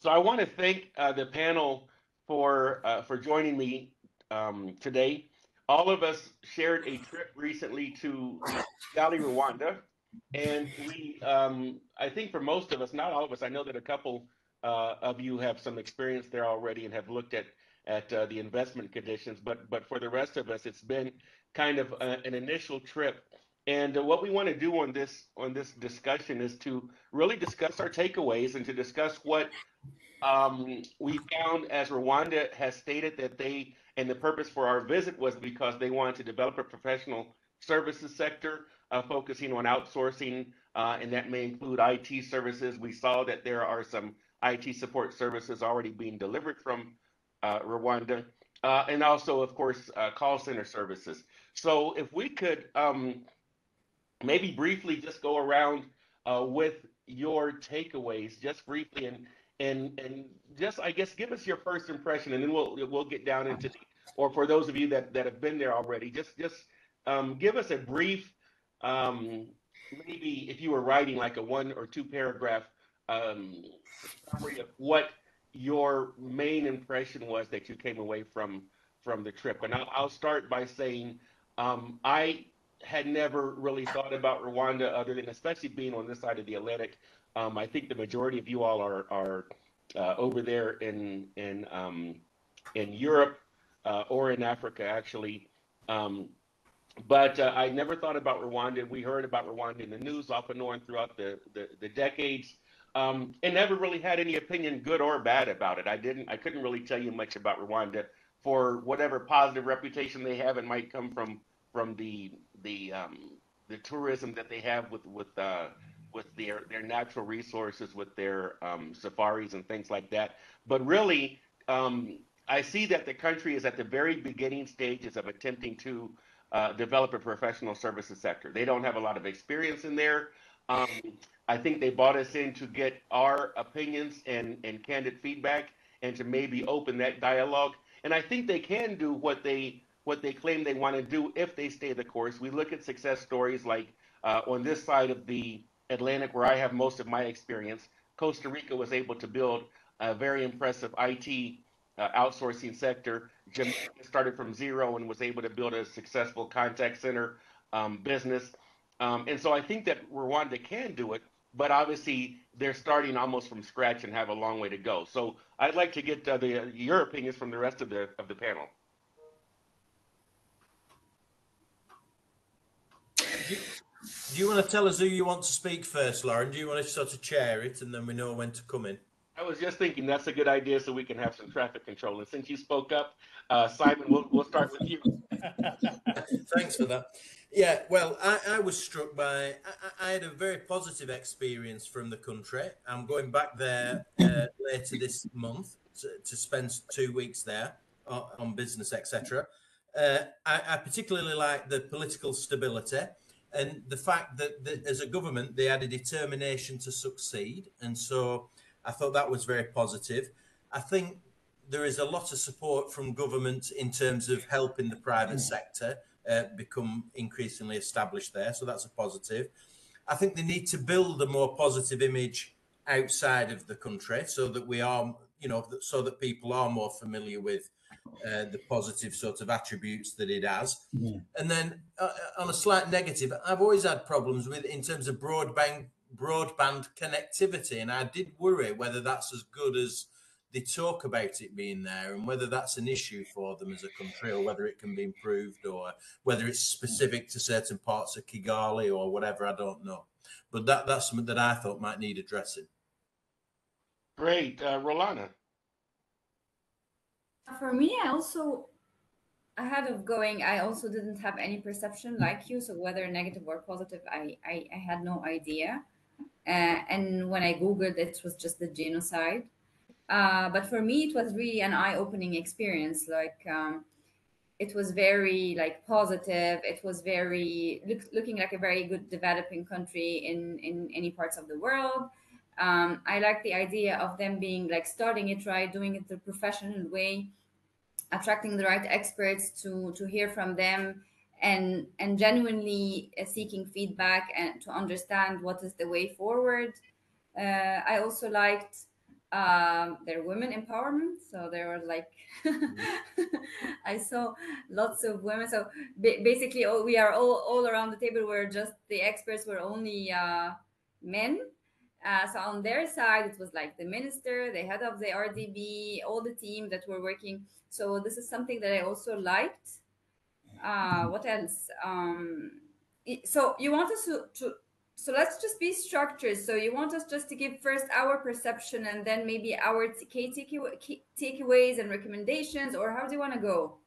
So I want to thank the panel for joining me today. All of us shared a trip recently to Kigali, Rwanda, and I think for most of us, not all of us, I know that a couple of you have some experience there already and have looked at the investment conditions, but for the rest of us, it's been kind of an initial trip. And what we want to do on this discussion is to really discuss our takeaways and to discuss what we found, as Rwanda has stated, that and the purpose for our visit was because they wanted to develop a professional services sector focusing on outsourcing, and that may include IT services. We saw that there are some IT support services already being delivered from Rwanda, and also, of course, call center services. So if we could maybe briefly just go around with your takeaways, just briefly, and just, I guess, give us your first impression, and then we'll get down into or for those of you that have been there already, just give us a brief, maybe if you were writing like a 1 or 2 paragraph summary of what your main impression was that you came away from the trip. And I'll start by saying I had never really thought about Rwanda other than, especially being on this side of the Atlantic. I think the majority of you all are over there in Europe or in Africa, actually. But I never thought about Rwanda. We heard about Rwanda in the news off and on throughout the decades, and never really had any opinion, good or bad, about it. I couldn't really tell you much about Rwanda. For whatever positive reputation they have, it might come from the tourism that they have with their natural resources, with their safaris and things like that. But really, I see that the country is at the very beginning stages of attempting to develop a professional services sector. They don't have a lot of experience in there. Um, I think they brought us in to get our opinions and candid feedback, and to maybe open that dialogue. And I think they can do what they claim they want to do if they stay the course. We look at success stories like on this side of the Atlantic, where I have most of my experience. Costa Rica was able to build a very impressive IT outsourcing sector. Jamaica started from zero and was able to build a successful contact center business. And so I think that Rwanda can do it, but obviously they're starting almost from scratch and have a long way to go. So I'd like to get your opinions from the rest of the panel. Do you want to tell us who you want to speak first, Loren? Do you want to sort of chair it, and then we know when to come in? I was just thinking that's a good idea, so we can have some traffic control. And since you spoke up, Simon, we'll start with you. Thanks for that. Yeah, well, I was struck by, I had a very positive experience from the country. I'm going back there later this month to spend 2 weeks there on business, etc. I particularly like the political stability and the fact that as a government, they had a determination to succeed. And so I thought that was very positive. I think there is a lot of support from government in terms of helping the private sector become increasingly established there. So that's a positive. I think they need to build a more positive image outside of the country so that we are, so that people are more familiar with the positive sort of attributes that it has. And then on a slight negative, I've always had problems with in terms of broadband connectivity, and I did worry whether that's as good as they talk about it being there, and whether that's an issue for them as a country, or whether it can be improved, or whether it's specific to certain parts of Kigali or whatever. I don't know, but that's something that I thought might need addressing. Great, Rolana. For me, ahead of going, I also didn't have any perception like you. So whether negative or positive, I had no idea. And when I Googled, it was just the genocide. But for me, it was really an eye-opening experience. It was very positive. It was very looking like a very good developing country in any parts of the world. I like the idea of them being starting it right, doing it the professional way, attracting the right experts to hear from them, and genuinely seeking feedback and to understand what is the way forward. I also liked they're women empowerment. So there were like, I saw lots of women. So basically, we are all around the table. We're just the experts were only men. So on their side, it was like the minister, the head of the RDB, all the team that were working. So this is something that I also liked. What else? So you want us to so let's just be structured. So you want us just to give first our perception and then maybe our key takeaways and recommendations, or how do you want to go?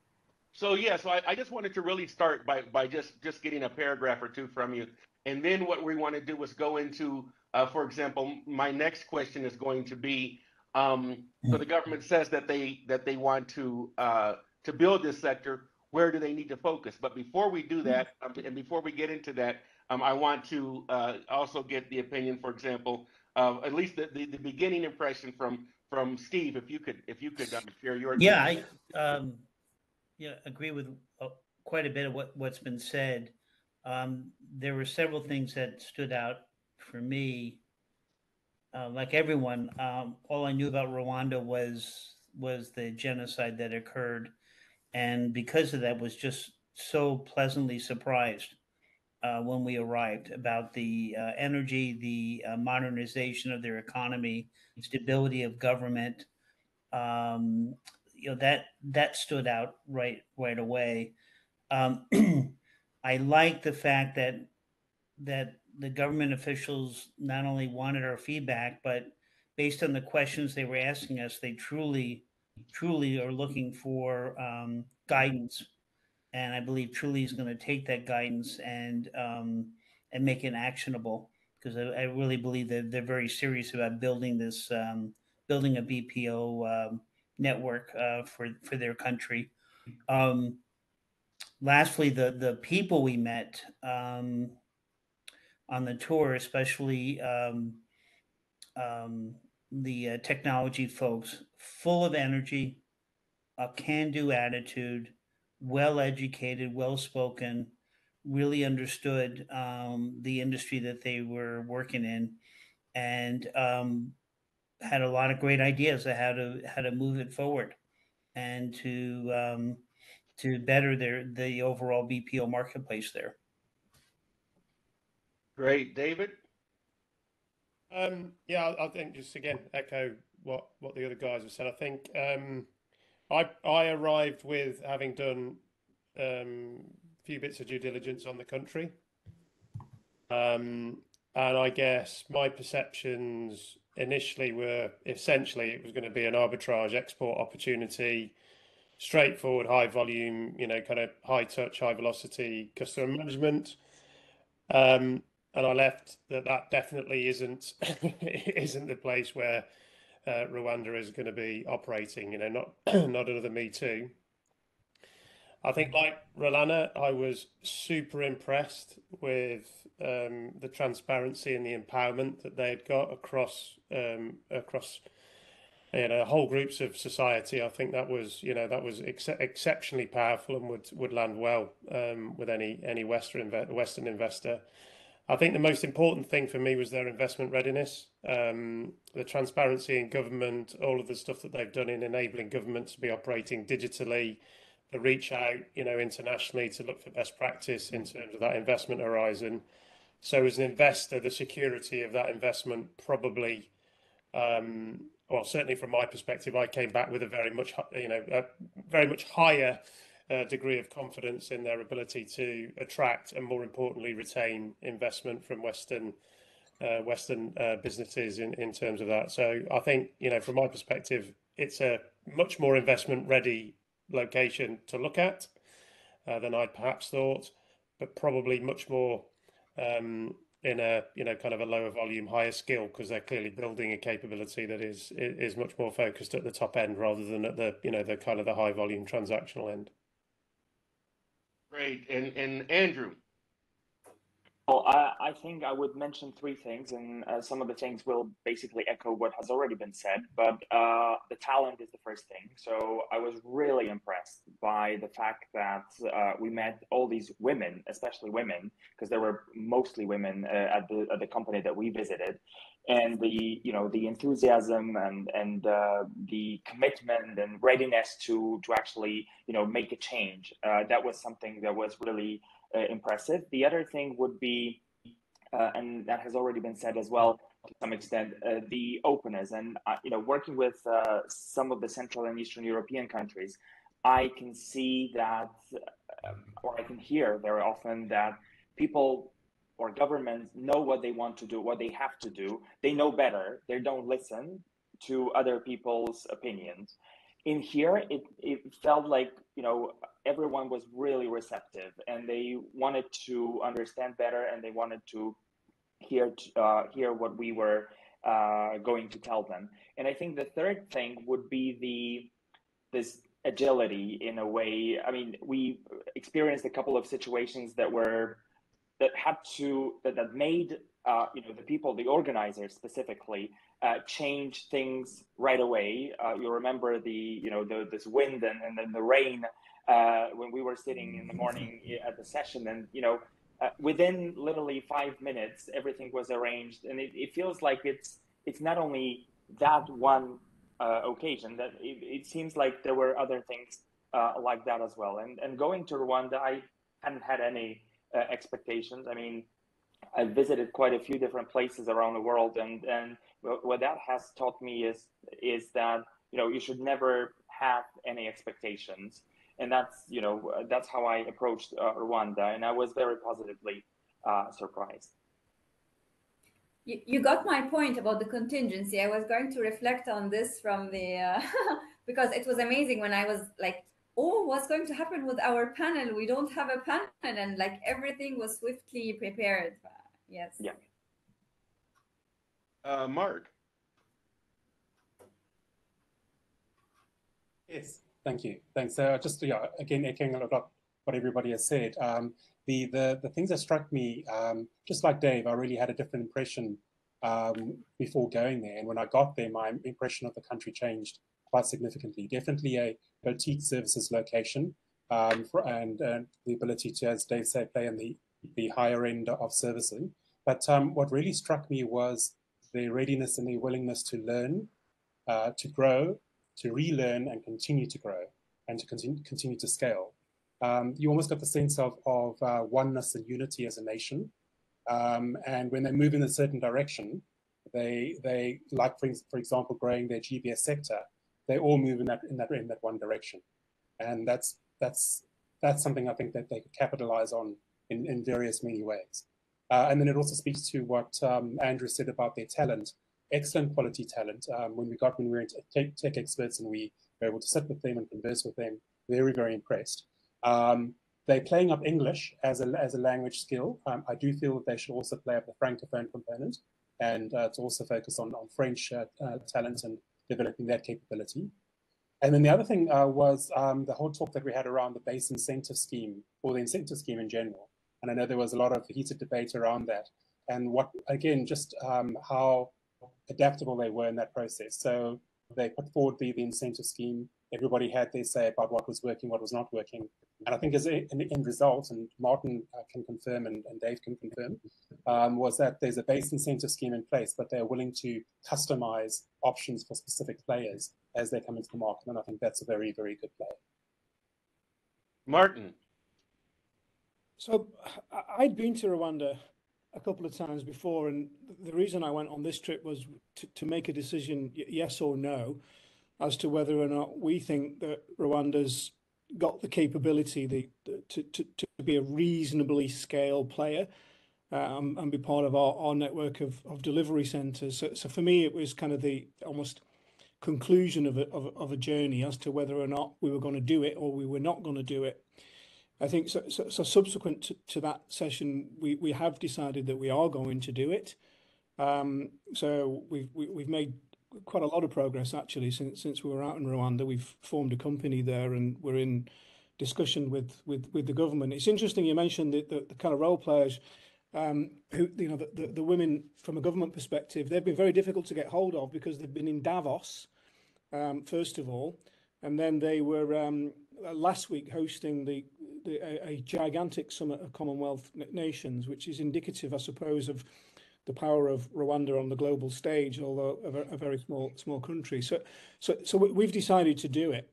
So yeah, so I just wanted to really start by just getting a paragraph or two from you, and then what we want to do is go into, for example, my next question is going to be, so the government says that they want to build this sector. Where do they need to focus? But before we do that, and before we get into that, I want to also get the opinion, for example, at least the beginning impression from Steve, if you could share your Yeah, take. I agree with quite a bit of what's been said. There were several things that stood out for me. Like everyone, all I knew about Rwanda was the genocide that occurred, and because of that, was just so pleasantly surprised when we arrived about the energy, the modernization of their economy, stability of government. Um, that stood out right away. Um, I like the fact that the government officials not only wanted our feedback, but based on the questions they were asking us, they truly are looking for guidance, and I believe truly is going to take that guidance and make it actionable, because I really believe that they're very serious about building this building a BPO network for their country. Um, Lastly, the people we met on the tour, especially um, the technology folks, full of energy, a can-do attitude, well educated, well spoken, really understood the industry that they were working in, and had a lot of great ideas of how to move it forward and to better the overall BPO marketplace there. Great, David. Yeah, I think just again echo what the other guys have said. I think I arrived with having done a few bits of due diligence on the country, and I guess my perceptions initially were essentially it was going to be an arbitrage export opportunity, straightforward, high volume, kind of high touch, high velocity customer management. And I left that definitely isn't isn't the place where Rwanda is going to be operating. Not not another Me Too. I think, like Rolana, I was super impressed with the transparency and the empowerment that they had got across whole groups of society. I think that was exceptionally powerful and would land well with any Western investor. I think the most important thing for me was their investment readiness, the transparency in government, all of the stuff that they've done in enabling government to be operating digitally, the reach out, internationally to look for best practice in terms of that investment horizon. So as an investor, the security of that investment probably, well, certainly from my perspective, I came back with a very much higher degree of confidence in their ability to attract and, more importantly, retain investment from Western businesses in terms of that. So I think, from my perspective, it's a much more investment ready location to look at than I'd perhaps thought, but probably much more in a kind of a lower volume, higher skill, because they're clearly building a capability that is much more focused at the top end rather than at the the kind of the high volume transactional end. Great. And Andrew. Well, I think I would mention three things, and some of the things will basically echo what has already been said, but the talent is the first thing. So I was really impressed by the fact that we met all these women, especially women, because there were mostly women at the company that we visited, and the enthusiasm and the commitment and readiness to actually make a change. That was something that was really impressive. The other thing would be, and that has already been said as well to some extent, the openness. And working with some of the Central and Eastern European countries, I can see that, or I can hear very often that people or governments know what they want to do, what they have to do. They know better. They don't listen to other people's opinions. In here, it felt like everyone was really receptive, and they wanted to understand better, and they wanted to hear what we were going to tell them. And I think the third thing would be this agility in a way. I mean, we experienced a couple of situations that made the people, the organizers specifically, change things right away. You remember this wind and then the rain when we were sitting in the morning at the session, and within literally 5 minutes, everything was arranged, and it feels like it's not only that one occasion, that it seems like there were other things like that as well. And going to Rwanda, I hadn't had any expectations. I mean, I visited quite a few different places around the world, and what that has taught me is that you should never have any expectations, and that's how I approached Rwanda, and I was very positively surprised. You got my point about the contingency. I was going to reflect on this from the because it was amazing when I was like, oh, what's going to happen with our panel? We don't have a panel, and like everything was swiftly prepared. Yes. Yeah. Mark. Yes, thank you. Thanks. Just again, echoing a lot of what everybody has said. The things that struck me, just like Dave, I really had a different impression before going there. And when I got there, my impression of the country changed quite significantly. Definitely a boutique services location, and the ability to, as Dave said, play in the higher end of servicing. But what really struck me was the readiness and the willingness to learn, to grow, to relearn and continue to grow, and to continue to scale. You almost got the sense of oneness and unity as a nation. And when they move in a certain direction, they like, for example, growing their GBS sector, they all move in that one direction. And that's something I think that they could capitalize on in various many ways. And then it also speaks to what Andrew said about their talent, excellent quality talent. When we were into tech experts and we were able to sit with them and converse with them, very, very impressed. They're playing up English as a language skill. I do feel that they should also play up the Francophone component, and to also focus on French talent and developing that capability. And then the other thing was the whole talk that we had around the base incentive scheme, or the incentive scheme in general. And I know there was a lot of heated debate around that, and just how adaptable they were in that process. So they put forward the incentive scheme. Everybody had their say about what was working, what was not working. And I think as an end result, and Martin can confirm and Dave can confirm, was that there's a base incentive scheme in place, but they're willing to customize options for specific players as they come into the market. And I think that's a very, very good play. Martin. So I'd been to Rwanda a couple of times before, and the reason I went on this trip was to make a decision, yes or no, as to whether or not we think that Rwanda's got the capability to be a reasonably scale player and be part of our network of delivery centres. So for me, it was kind of the almost conclusion of a journey as to whether or not we were going to do it or we were not going to do it. I think so subsequent to that session, we have decided that we are going to do it. So we've made quite a lot of progress actually since we were out in Rwanda. We've formed a company there, and we're in discussion with the government. It's interesting you mentioned the kind of role players who, the women from a government perspective. They've been very difficult to get hold of because they've been in Davos first of all, and then they were last week hosting a gigantic summit of Commonwealth nations, which is indicative, I suppose, of the power of Rwanda on the global stage, although a very small country. So we've decided to do it.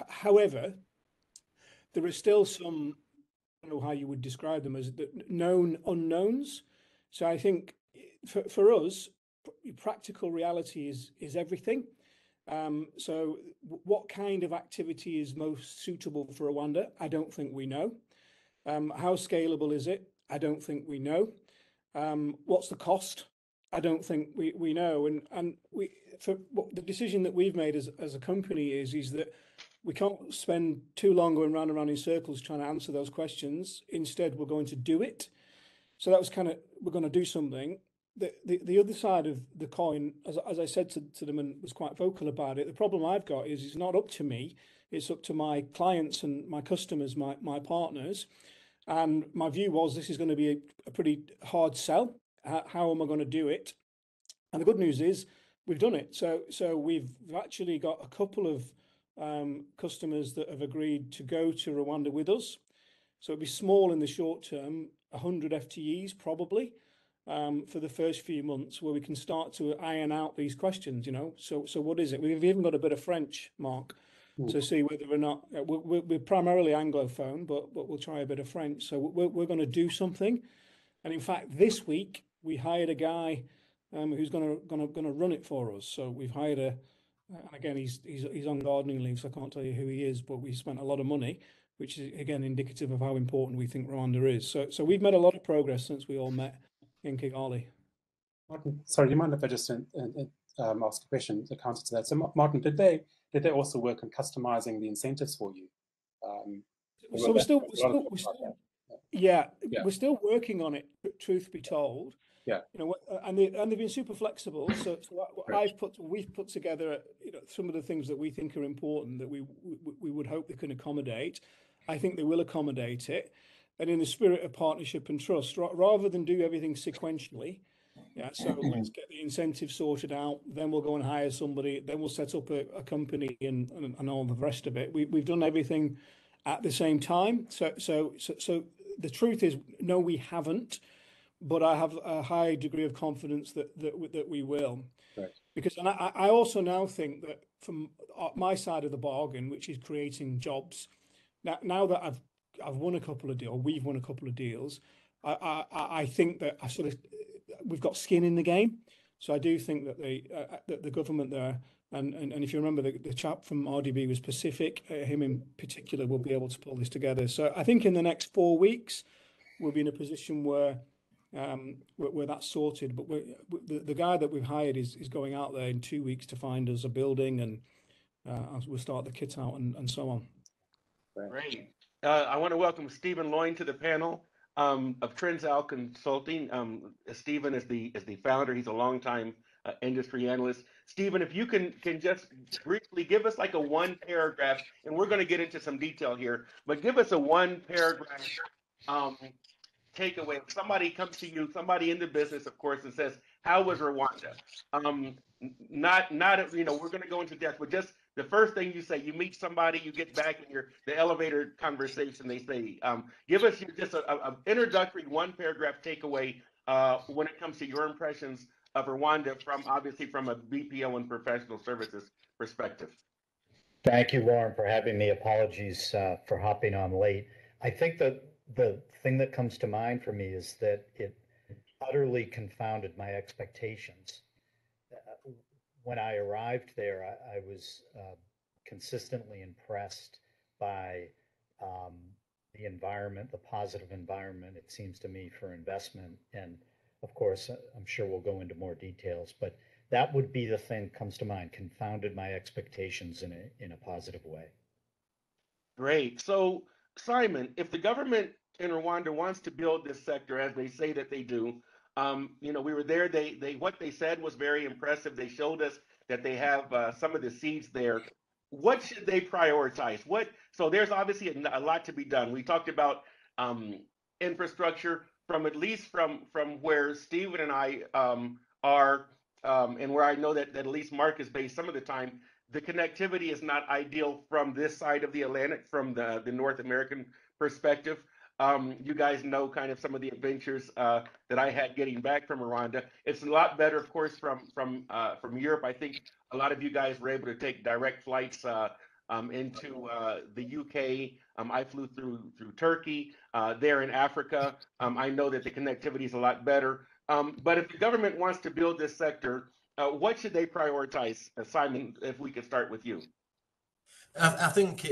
However, there are still some, I don't know how you would describe them, as known unknowns. So I think for us, practical reality is everything. So what kind of activity is most suitable for Rwanda? I don't think we know. How scalable is it? I don't think we know. What's the cost? I don't think we know. And the decision that we've made as a company is that we can't spend too long going round and round in circles trying to answer those questions. Instead, we're going to do it. So that was kind of, we're going to do something. The other side of the coin, as I said to them and was quite vocal about it, the problem I've got is it's not up to me. It's up to my clients and my customers, my partners. And my view was this is going to be a pretty hard sell. How am I going to do it? And the good news is we've done it. So we've actually got a couple of customers that have agreed to go to Rwanda with us. So it'll be small in the short term, 100 FTEs probably, for the first few months, where we can start to iron out these questions, So what is it? We've even got a bit of French, Mark, to see whether or not we're primarily Anglophone, but we'll try a bit of French. So we're going to do something. And in fact, this week we hired a guy who's going to run it for us. So we've hired again, he's on gardening leave, so I can't tell you who he is, but we spent a lot of money, which is again indicative of how important we think Rwanda is. So we've made a lot of progress since we all met in Kigali. Martin, sorry, do you mind if I just ask a question to counter to that? So Martin, did they also work on customizing the incentives for you? So we're still working on it, truth be told. Yeah. And they've been super flexible. So we've put together, some of the things that we think are important that we would hope they can accommodate. I think they will accommodate it. And in the spirit of partnership and trust, rather than do everything sequentially, so let's get the incentive sorted out, then we'll go and hire somebody, then we'll set up a company and all the rest of it. We've done everything at the same time. So the truth is, no, we haven't, but I have a high degree of confidence that we will. Right. Because I also now think that from my side of the bargain, which is creating jobs, now that I've won a couple of deals, we've won a couple of deals, I think that we've got skin in the game. So I do think that the government there, and if you remember, the chap from RDB was Pacific, him in particular will be able to pull this together. So I think in the next 4 weeks, we'll be in a position where that's sorted. But the guy that we've hired is going out there in 2 weeks to find us a building, and we'll start the kit out and so on. Great. I want to welcome Stephen Loyne to the panel of Trends Consulting. Stephen is the founder. He's a longtime industry analyst. Stephen, if you can just briefly give us like a one paragraph, and we're going to get into some detail here, but give us a one paragraph takeaway. If somebody comes to you, somebody in the business, of course, and says, "How was Rwanda?" Not we're going to go into depth, but just the first thing you say. You meet somebody, you get back in the elevator conversation. They say, "Give us just a introductory one paragraph takeaway when it comes to your impressions of Rwanda obviously from a BPO and professional services perspective." Thank you, Loren, for having me. Apologies for hopping on late. I think that the thing that comes to mind for me is that it utterly confounded my expectations. When I arrived there, I was consistently impressed by the environment, the positive environment, it seems to me, for investment. And of course, I'm sure we'll go into more details, but that would be the thing that comes to mind, confounded my expectations in a positive way. Great. So, Simon, if the government in Rwanda wants to build this sector, as they say that they do, we were there. What they said was very impressive. They showed us that they have some of the seeds there. What should they prioritize? So there's obviously a lot to be done. We talked about infrastructure from where Stephen and I are, and where I know that at least Mark is based some of the time. the connectivity is not ideal from this side of the Atlantic, from the North American perspective. You guys know kind of some of the adventures that I had getting back from Rwanda. It's a lot better, of course, from Europe. I think a lot of you guys were able to take direct flights into the UK. I flew through Turkey. There in Africa, I know that the connectivity is a lot better. But if the government wants to build this sector, what should they prioritize? Simon, if we could start with you. I think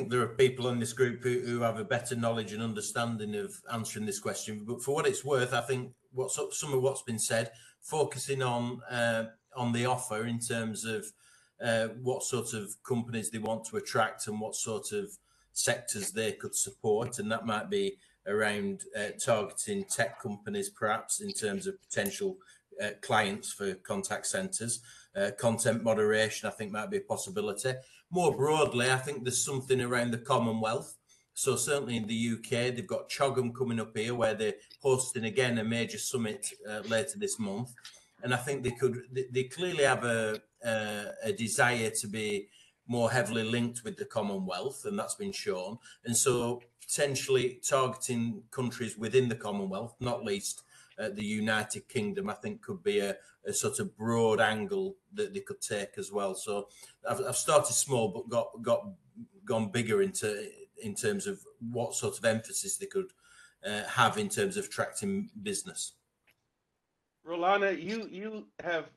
there are people in this group who have a better knowledge and understanding of answering this question. But for what it's worth, I think some of what's been said, focusing on the offer in terms of what sort of companies they want to attract and what sort of sectors they could support, and that might be around targeting tech companies, perhaps in terms of potential clients for contact centres. Content moderation, I think, might be a possibility. More broadly, I think there's something around the Commonwealth. So certainly in the UK, they've got CHOGM coming up here, where they're hosting again a major summit later this month. And I think they clearly have a desire to be more heavily linked with the Commonwealth, and that's been shown. And so potentially targeting countries within the Commonwealth, not least the United Kingdom, I think could be a sort of broad angle that they could take as well. So I've started small, but gone bigger in terms of what sort of emphasis they could have in terms of attracting business. Rolana, you have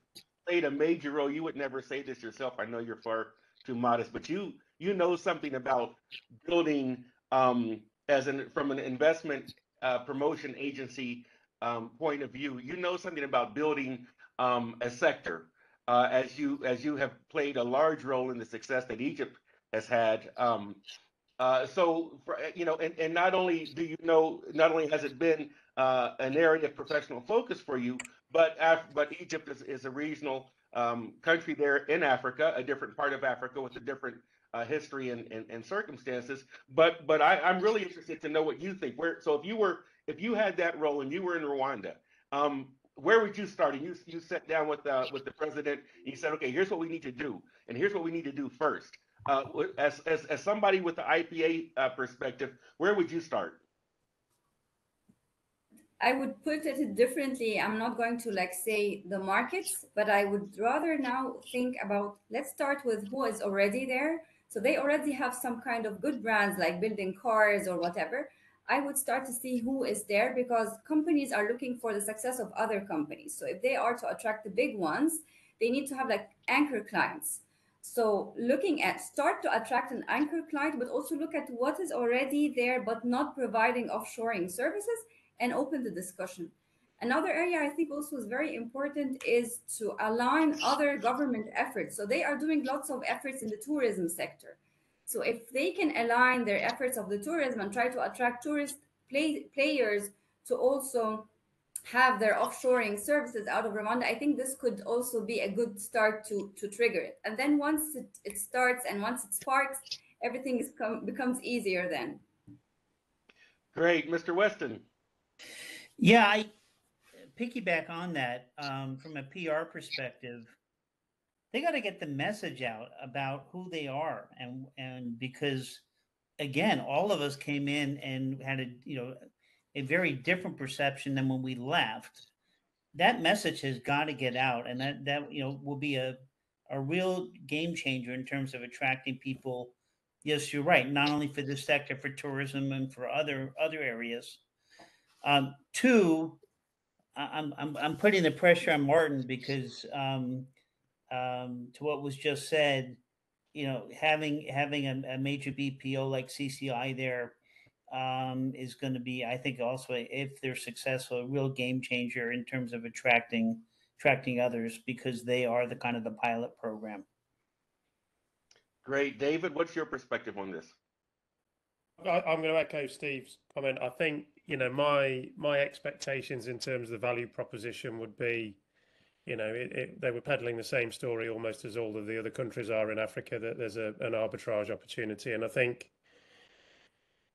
played a major role. You would never say this yourself. I know you're far too modest, but you know something about building from an investment promotion agency point of view. You know something about building a sector, as you have played a large role in the success that Egypt has had. So, and not only do you know, not only has it been an area of professional focus for you, but Egypt is a regional country there in Africa, a different part of Africa with a different history and circumstances. But I'm really interested to know what you think. So if you had that role and you were in Rwanda, where would you start? And you sat down with the president and you said, okay, here's what we need to do, and here's what we need to do first. As somebody with the IPA perspective, where would you start? I would put it differently. I'm not going to say the markets, but I would rather now think about, let's start with who is already there. So they already have some kind of good brands like building cars or whatever. I would start to see who is there, because companies are looking for the success of other companies. So if they are to attract the big ones, they need to have anchor clients. So start to attract an anchor client, but also look at what is already there, but not providing offshoring services, and open the discussion. Another area I think also is very important is to align other government efforts. So they are doing lots of efforts in the tourism sector. So if they can align their efforts of the tourism and try to attract tourist players to also have their offshoring services out of Rwanda, I think this could also be a good start to trigger it. And then once it starts and once it sparks, everything becomes easier then. Great. Mr. Weston. Yeah, I piggyback on that. From a PR perspective, they got to get the message out about who they are, and because again, all of us came in and had a very different perception than when we left. That message has got to get out, and that will be a real game changer in terms of attracting people. Yes, you're right. Not only for this sector, for tourism and for other areas. Two, I'm putting the pressure on Martin because to what was just said, having a major BPO like CCI there is going to be, I think, also, if they're successful, a real game changer in terms of attracting others, because they are the kind of the pilot program. Great. David, what's your perspective on this? I'm going to echo Steve's comment. I think, my expectations in terms of the value proposition would be, they were peddling the same story almost as all of the other countries are in Africa, that there's an arbitrage opportunity. And I think,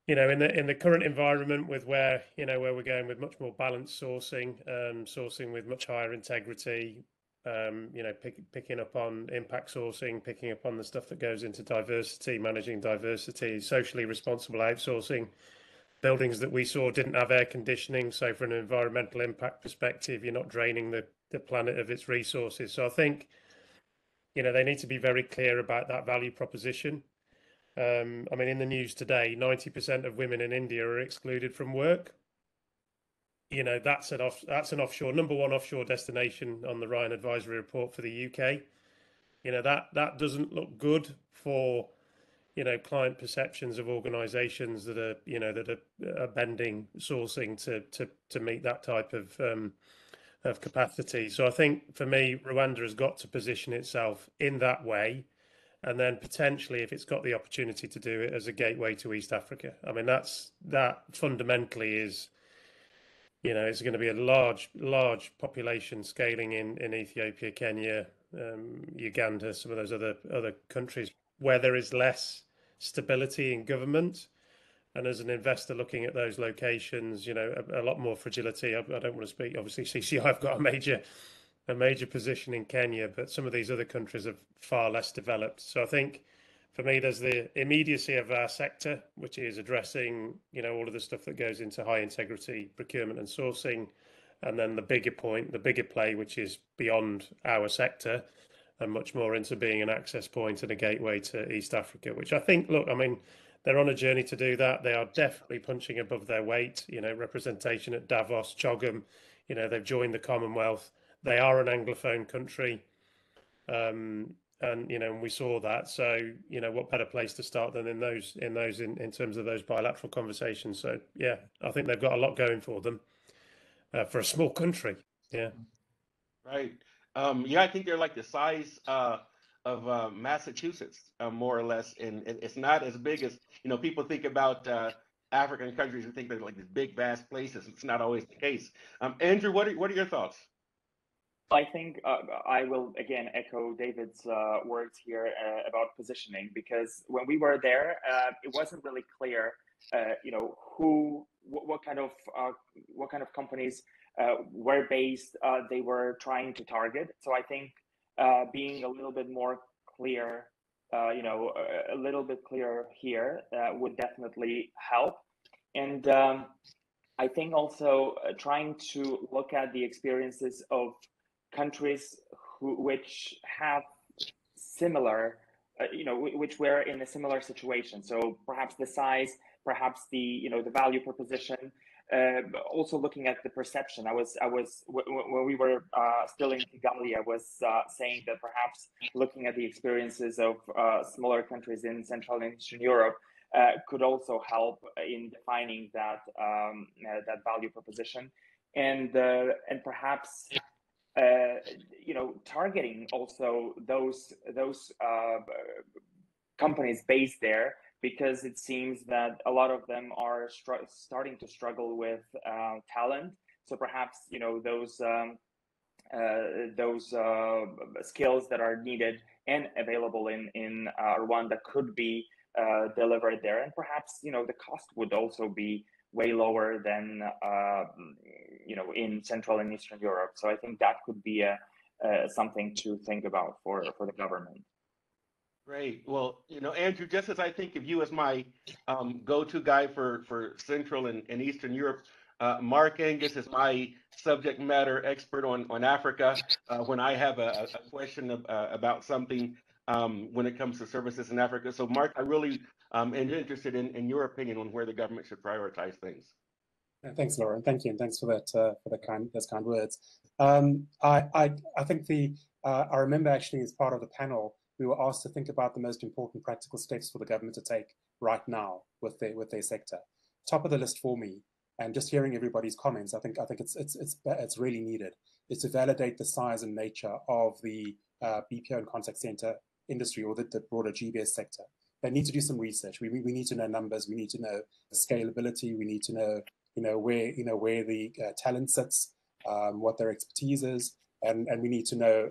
in the current environment with where we're going with much more balanced sourcing with much higher integrity, picking up on impact sourcing, picking up on the stuff that goes into diversity, managing diversity, socially responsible outsourcing. Buildings that we saw didn't have air conditioning, so from an environmental impact perspective, you're not draining the planet of its resources. So I think, they need to be very clear about that value proposition. In the news today, 90% of women in India are excluded from work. That's an offshore, number one offshore destination on the Ryan Advisory Report for the UK. That doesn't look good for client perceptions of organisations that are bending sourcing to meet that type of capacity. So I think for me, Rwanda has got to position itself in that way, and then potentially, if it's got the opportunity to do it, as a gateway to East Africa. That fundamentally is, it's going to be a large population scaling in Ethiopia, Kenya, Uganda, some of those other countries where there is less stability in government, and as an investor looking at those locations, a lot more fragility. I don't want to speak, obviously CCI have got a major position in Kenya, but some of these other countries are far less developed. So I think for me, there's the immediacy of our sector, which is addressing all of the stuff that goes into high integrity procurement and sourcing, and then the bigger play, which is beyond our sector and much more into being an access point and a gateway to East Africa, which I think, they're on a journey to do that. They are definitely punching above their weight, representation at Davos, Chogam, they've joined the Commonwealth. They are an Anglophone country. And we saw that. So, what better place to start than in terms of those bilateral conversations. So, yeah, I think they've got a lot going for them for a small country. Yeah. Right. I think they're like the size of Massachusetts, more or less, and it's not as big as people think about African countries and think they're like these big, vast places. It's not always the case. Andrew, what are your thoughts? I think I will again echo David's words here about positioning, because when we were there, it wasn't really clear, what kind of companies were based they were trying to target. So I think being a little bit more clear, a little bit clearer here would definitely help. And I think also trying to look at the experiences of countries which have similar, which were in a similar situation. So perhaps the size, perhaps the value proposition. Also looking at the perception. I was when we were still in Kigali, I was saying that perhaps looking at the experiences of smaller countries in Central and Eastern Europe could also help in defining that that value proposition, and perhaps targeting also those companies based there, because it seems that a lot of them are starting to struggle with talent. So perhaps those skills that are needed and available in Rwanda could be delivered there, and perhaps the cost would also be way lower than in Central and Eastern Europe. So I think that could be something to think about for the government. Great. Well, Andrew, just as I think of you as my go-to guy for Central and Eastern Europe, Mark Angus is my subject matter expert on Africa. When I have a question about something when it comes to services in Africa. So, Mark, I really am interested in your opinion on where the government should prioritize things. Thanks, Loren. Thank you, and thanks for those kind words. I think I remember actually as part of the panel, we were asked to think about the most important practical steps for the government to take right now with their sector. Top of the list for me, and just hearing everybody's comments, I think it's really needed, is to validate the size and nature of the BPO and contact center industry, or the broader GBS sector. They need to do some research. We need to know numbers. We need to know scalability. We need to know where the talent sits, what their expertise is, and we need to know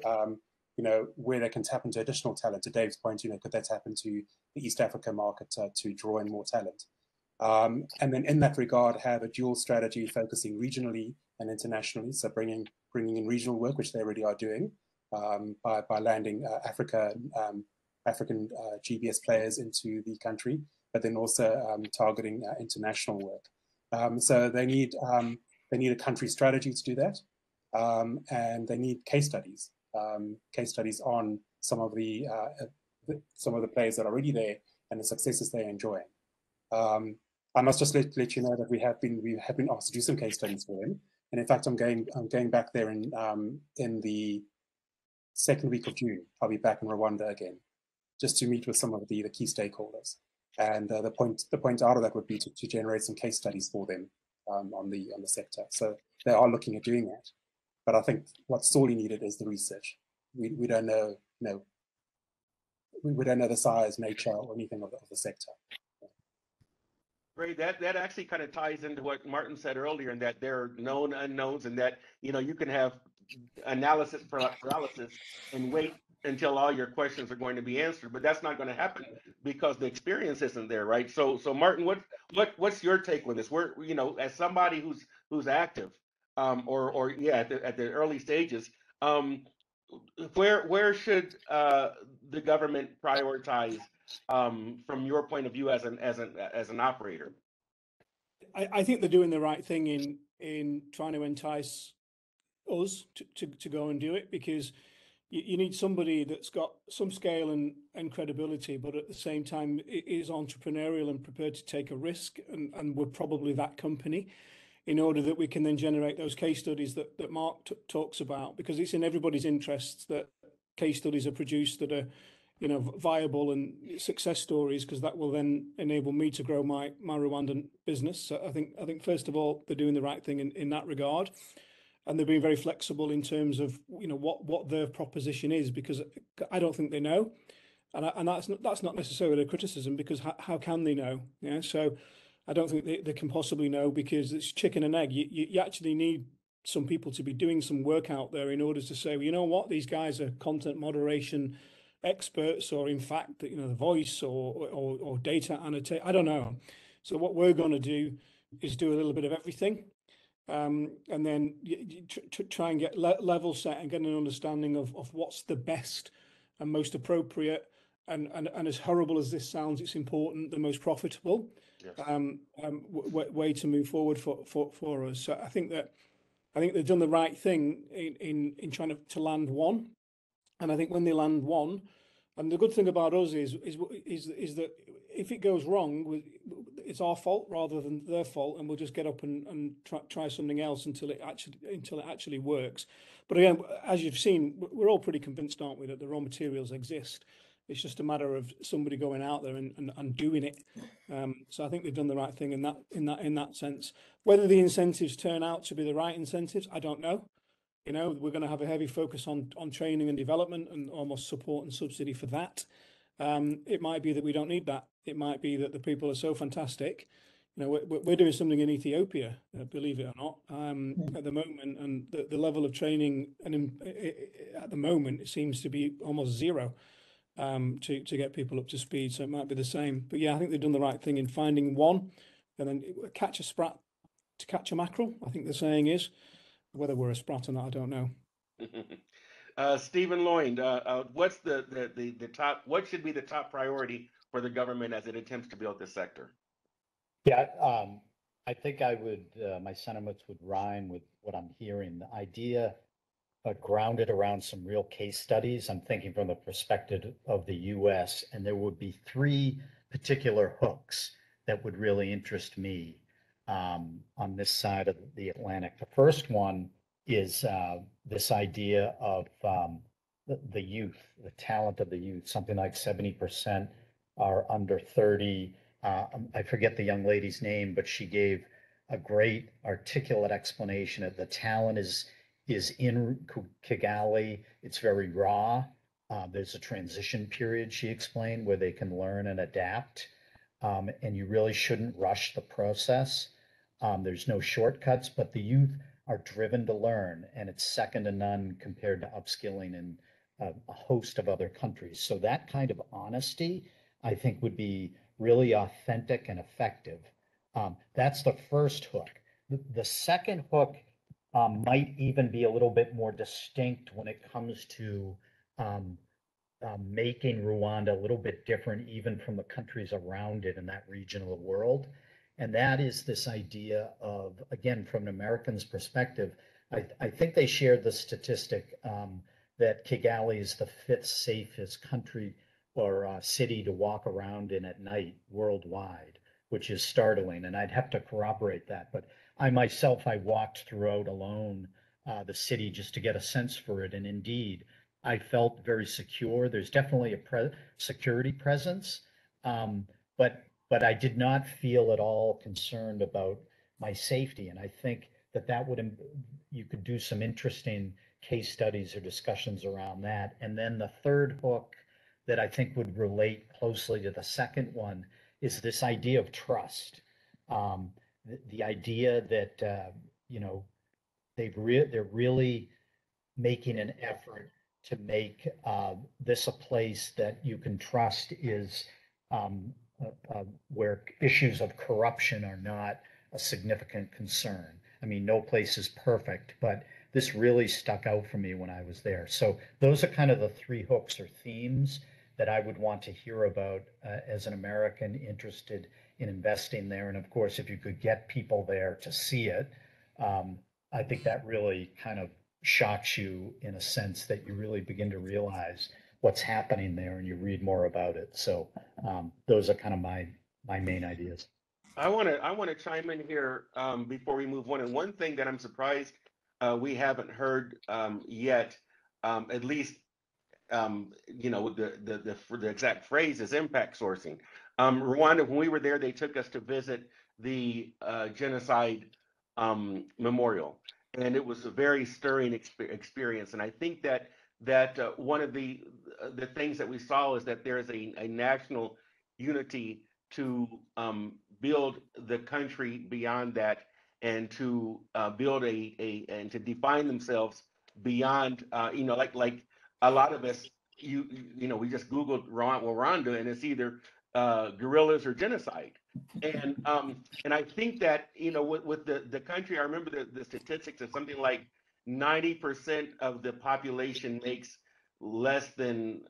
where they can tap into additional talent. To Dave's point, could they tap into the East Africa market to draw in more talent? And then in that regard, have a dual strategy focusing regionally and internationally. So bringing in regional work, which they already are doing, by landing African GBS players into the country, but then also targeting international work. So they need a country strategy to do that, and they need case studies on some of the players that are already there and the successes they're enjoying. I must just let you know that we have been asked to do some case studies for them, and in fact, I'm going back there in the second week of June. I'll be back in Rwanda again, just to meet with some of the key stakeholders. And the point out of that would be to generate some case studies for them on the sector. So they are looking at doing that, but I think what's sorely needed is the research. We don't know, we don't know the size, nature, or anything of the sector. Great. That actually kind of ties into what Martin said earlier, in that there are known unknowns, and that you can have analysis paralysis and wait until all your questions are going to be answered, but that's not going to happen because the experience isn't there, right? So Martin, what's your take on this? As somebody who's active, at the early stages, where should the government prioritize from your point of view as an operator? I think they're doing the right thing in trying to entice us to go and do it, because you need somebody that's got some scale and credibility, but at the same time is entrepreneurial and prepared to take a risk, and we're probably that company, in order that we can then generate those case studies that Mark talks about, because it's in everybody's interests that case studies are produced that are viable and success stories, because that will then enable me to grow my Rwandan business. So I think first of all, they're doing the right thing in that regard, and they're being very flexible in terms of what their proposition is, because I don't think they know, and that's not necessarily a criticism, because how can they know? Yeah, so I don't think they can possibly know, because it's chicken and egg. You actually need some people to be doing some work out there in order to say, well, you know what, these guys are content moderation experts, or in fact, the voice or data annotate. I don't know. So what we're going to do is do a little bit of everything, and then try and get level set and get an understanding of what's the best and most appropriate, and as horrible as this sounds, it's important, the most profitable. Yes. Way to move forward for us. So I think they've done the right thing in trying to land one. And I think when they land one, and the good thing about us is that if it goes wrong, it's our fault rather than their fault, and we'll just get up and try something else until it actually works. But again, as you've seen, we're all pretty convinced, aren't we, that the raw materials exist. It's just a matter of somebody going out there and doing it. So I think they've done the right thing in that sense. Whether the incentives turn out to be the right incentives, I don't know. We're going to have a heavy focus on training and development, and almost support and subsidy for that. It might be that we don't need that. It might be that the people are so fantastic. We're doing something in Ethiopia, believe it or not, at the moment, and the level of training at the moment, it seems to be almost zero. To get people up to speed, so it might be the same. But yeah, I think they've done the right thing in finding one, and then catch a sprat to catch a mackerel, I think the saying is. Whether we're a sprat or not, I don't know. Stephen Lloyd, what's the top? What should be the top priority for the government as it attempts to build this sector? Yeah, I think my sentiments would rhyme with what I'm hearing. The idea, grounded around some real case studies. I'm thinking from the perspective of the US, and there would be three particular hooks that would really interest me on this side of the Atlantic. The first one is this idea of the youth, the talent of the youth. Something like 70% are under 30. I forget the young lady's name, but she gave a great articulate explanation of the talent is in Kigali. It's very raw. There's a transition period, she explained, where they can learn and adapt. And you really shouldn't rush the process. There's no shortcuts, but the youth are driven to learn, and it's second to none compared to upskilling in a host of other countries. So that kind of honesty, I think, would be really authentic and effective. That's the first hook. The second hook might even be a little bit more distinct when it comes to um, making Rwanda a little bit different, even from the countries around it in that region of the world. And that is this idea of, again, from an American's perspective, I think they shared the statistic that Kigali is the fifth safest country or city to walk around in at night worldwide, which is startling. And I'd have to corroborate that. But I myself, I walked throughout alone the city just to get a sense for it. And indeed, I felt very secure. There's definitely a security presence, but I did not feel at all concerned about my safety. And I think that would, you could do some interesting case studies or discussions around that. And then the third hook that I think would relate closely to the second one is this idea of trust. The idea that you know, they're really making an effort to make this a place that you can trust is where issues of corruption are not a significant concern. I mean, no place is perfect, but this really stuck out for me when I was there. So those are kind of the three hooks or themes that I would want to hear about as an American interested in investing there. And of course, if you could get people there to see it, I think that really kind of shocks you in a sense that you really begin to realize what's happening there and you read more about it. So those are kind of my main ideas. I want to chime in here before we move on. And one thing that I'm surprised we haven't heard yet, at least you know, the exact phrase is impact sourcing. Rwanda, when we were there, they took us to visit the genocide memorial, and it was a very stirring experience. And I think that one of the things that we saw is that there is a national unity to build the country beyond that, and to build and to define themselves beyond, you know, like a lot of us, you know, we just Googled Rwanda, and it's either guerrillas or genocide. And I think that, you know, with the country, I remember the statistics of something like 90% of the population makes less than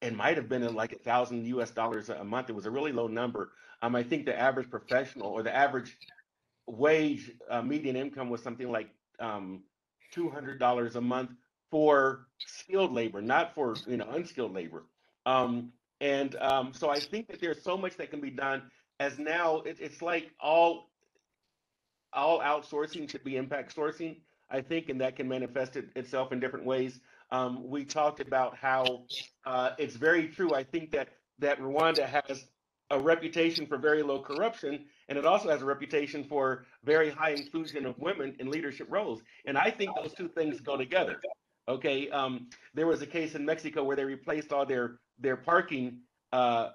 it might have been like $1,000 a month. It was a really low number. I think the average professional, or the average wage median income, was something like $200 a month for skilled labor, not for, you know, unskilled labor. So I think that there's so much that can be done, as now it's like all outsourcing should be impact sourcing, I think, and that can manifest itself in different ways. We talked about how it's very true. I think that Rwanda has a reputation for very low corruption, and it also has a reputation for very high inclusion of women in leadership roles. And I think those two things go together. Okay, there was a case in Mexico where they replaced all their parking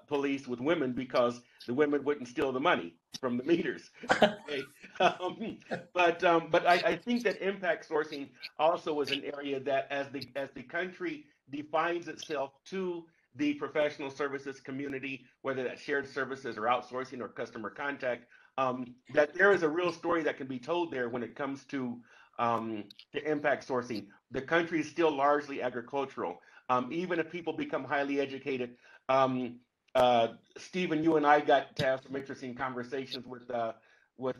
police with women because the women wouldn't steal the money from the meters. Okay. But I think that impact sourcing also is an area that, as the country defines itself to the professional services community, whether that's shared services or outsourcing or customer contact, that there is a real story that can be told there when it comes to impact sourcing. The country is still largely agricultural. Even if people become highly educated, Stephen, you and I got to have some interesting conversations with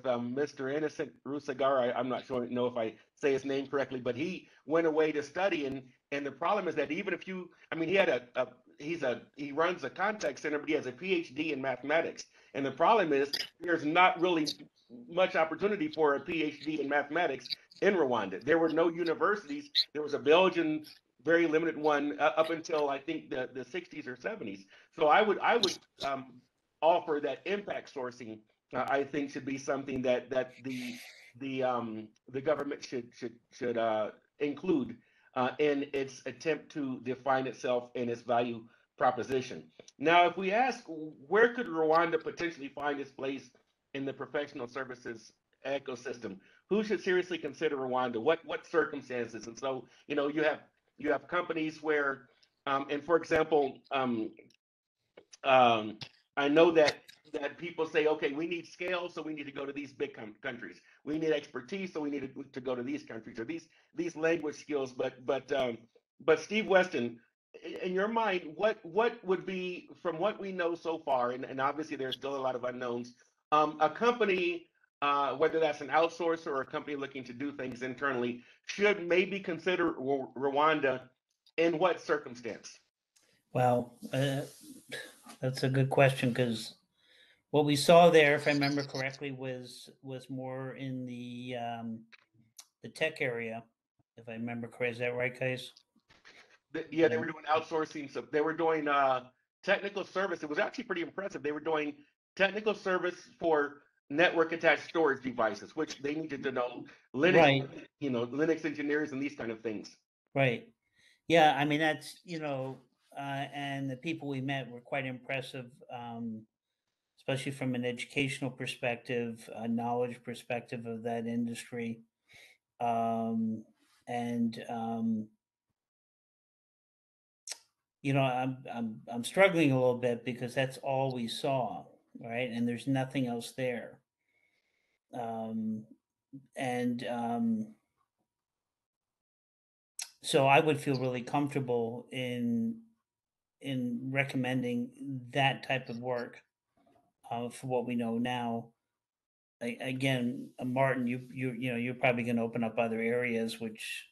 Mr. Innocent Rusagara. I'm not sure know if I say his name correctly, but he went away to study, and the problem is that even if you, I mean, he runs a contact center, but he has a PhD in mathematics, and the problem is there's not really much opportunity for a PhD in mathematics in Rwanda. There were no universities. There was a Belgian very limited one up until I think the 60s or 70s. So I would offer that impact sourcing I think should be something that the government should include in its attempt to define itself and its value proposition. Now, if we ask, where could Rwanda potentially find its place in the professional services ecosystem? Who should seriously consider Rwanda? What circumstances? And so, you know, you have companies where, and for example, I know that that people say, okay, we need scale, so we need to go to these big countries. We need expertise, so we need to go to these countries, or these language skills. But Steve Weston, in your mind, what would be, from what we know so far, and obviously there's still a lot of unknowns, a company, whether that's an outsourcer or a company looking to do things internally, should maybe consider Rwanda in what circumstance? Well, that's a good question, because what we saw there, if I remember correctly, was more in the tech area, if I remember correctly. Is that right, guys? Yeah, they were doing outsourcing. So they were doing technical service. It was actually pretty impressive. They were doing technical service for network attached storage devices, which they needed to know Linux, Right. Linux engineers and these kind of things. Right. Yeah, I mean, that's, and the people we met were quite impressive, especially from an educational perspective, a knowledge perspective of that industry. And I'm struggling a little bit because that's all we saw, right? And there's nothing else there. So I would feel really comfortable in recommending that type of work for what we know now. Again, Martin, you're probably going to open up other areas which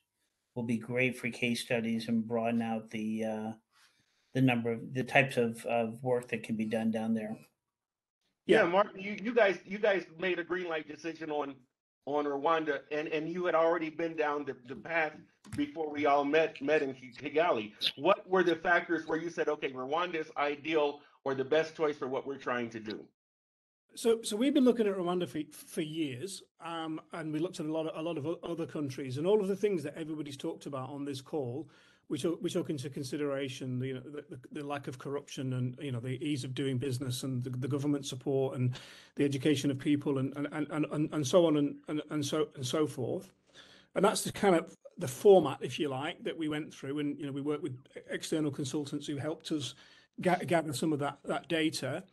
will be great for case studies and broaden out the types of work that can be done down there. Yeah, Martin, you guys made a green light decision on Rwanda, and you had already been down the path before we all met in Kigali. What were the factors where you said, okay, Rwanda is ideal or the best choice for what we're trying to do? So we've been looking at Rwanda for years, and we looked at a lot of other countries, and all of the things that everybody's talked about on this call, we took into consideration the lack of corruption, and the ease of doing business, and the government support, and the education of people, and so on and so forth. And that's the kind of the format, if you like, that we went through, and we worked with external consultants who helped us gather some of that data.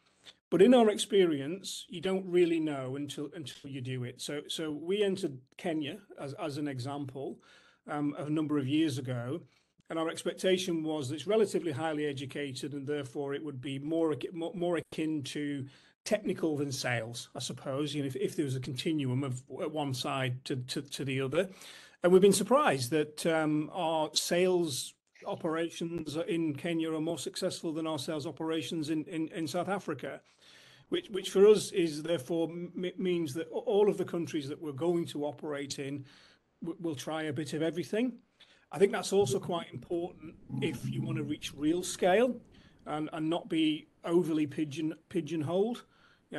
But in our experience, you don't really know until you do it. So we entered Kenya as an example a number of years ago, and our expectation was that it's relatively highly educated, and therefore it would be more akin to technical than sales, I suppose. If there was a continuum of one side to the other, and we've been surprised that our sales operations in Kenya are more successful than our sales operations in South Africa, which for us is therefore means that all of the countries that we're going to operate in will try a bit of everything. I think that's also quite important if you want to reach real scale and not be overly pigeonholed.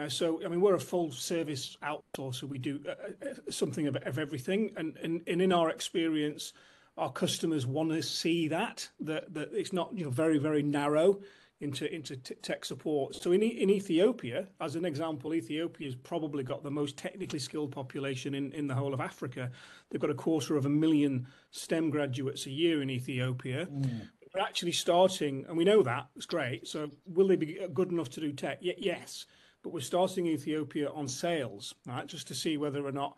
So I mean, we're a full service outsourcer. We do something of everything, and in our experience, our customers want to see that it's not very, very narrow into tech support. So in Ethiopia, as an example, Ethiopia's probably got the most technically skilled population in the whole of Africa. They've got 250,000 STEM graduates a year in Ethiopia. We're actually starting, and we know that it's great. So will they be good enough to do tech? Yes, but we're starting Ethiopia on sales, right? Just to see whether or not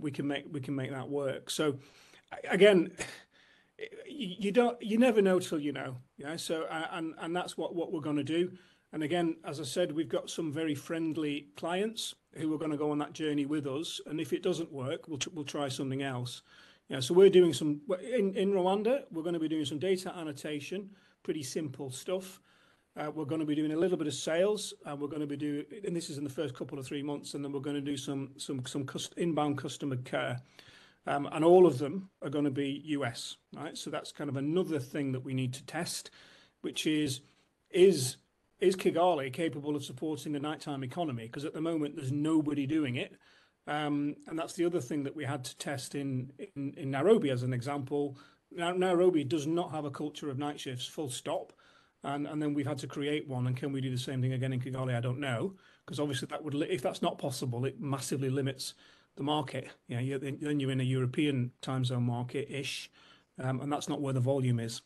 we can make that work. So again, you never know till you know. So and that's what we're going to do. And again, as I said, we've got some very friendly clients who are going to go on that journey with us, and if it doesn't work, we'll try something else. So we're doing some in Rwanda. We're going to be doing some data annotation, pretty simple stuff. We're going to be doing a little bit of sales, and we're going to be doing, and this is in the first couple of 3 months, and then we're going to do some inbound customer care. And all of them are going to be US, right? So that's kind of another thing that we need to test, which is Kigali capable of supporting the nighttime economy? Because at the moment there's nobody doing it, and that's the other thing that we had to test in Nairobi as an example. Now, Nairobi does not have a culture of night shifts, full stop, and then we've had to create one. And can we do the same thing again in Kigali? I don't know, because obviously that would, if that's not possible, it massively limits the market. Then you're in a European time zone market-ish, and that's not where the volume is.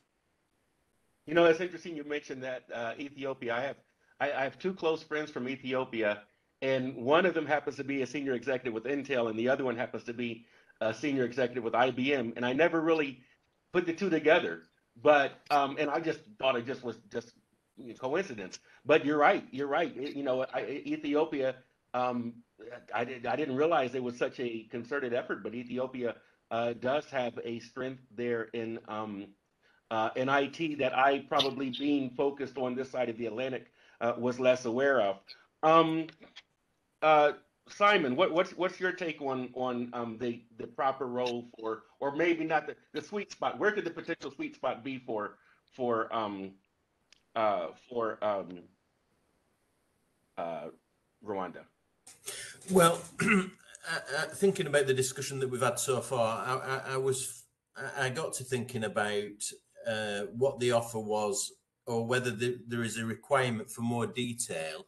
It's interesting you mentioned that Ethiopia. I have two close friends from Ethiopia, and one of them happens to be a senior executive with Intel, and the other one happens to be a senior executive with IBM. And I never really put the two together, but and I just thought it just was just coincidence. But you're right. You're right. Ethiopia. Um, I didn't realize it was such a concerted effort, but Ethiopia does have a strength there in IT that I probably being focused on this side of the Atlantic was less aware of. Um, uh, Simon, what's your take on the proper role for, or maybe not the sweet spot? Where could the potential sweet spot be for for uh, Rwanda? Well, thinking about the discussion that we've had so far, I got to thinking about what the offer was, or whether there is a requirement for more detail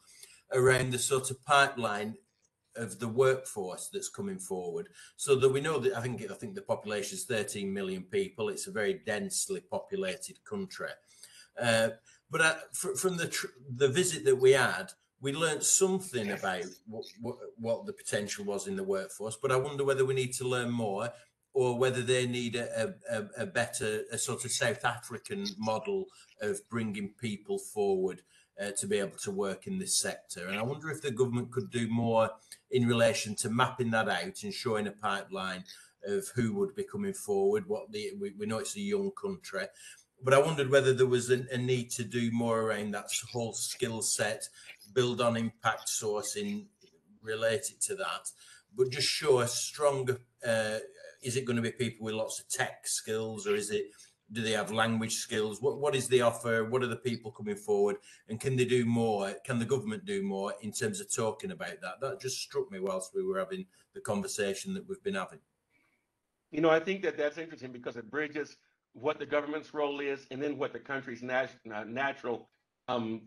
around the sort of pipeline of the workforce that's coming forward, so that we know that I think the population is 13 million people. It's a very densely populated country, but from the visit that we had, we learned something about what the potential was in the workforce. But I wonder whether we need to learn more, or whether they need a better, a sort of South African model of bringing people forward to be able to work in this sector. And I wonder if the government could do more in relation to mapping that out and showing a pipeline of who would be coming forward. We know it's a young country, but I wondered whether there was a need to do more around that whole skill set, build on impact sourcing related to that, but just show a stronger, is it going to be people with lots of tech skills, or do they have language skills? What is the offer? What are the people coming forward? And can they do more? Can the government do more in terms of talking about that? That just struck me whilst we were having the conversation that we've been having. I think that's interesting because it bridges what the government's role is, and then what the country's natural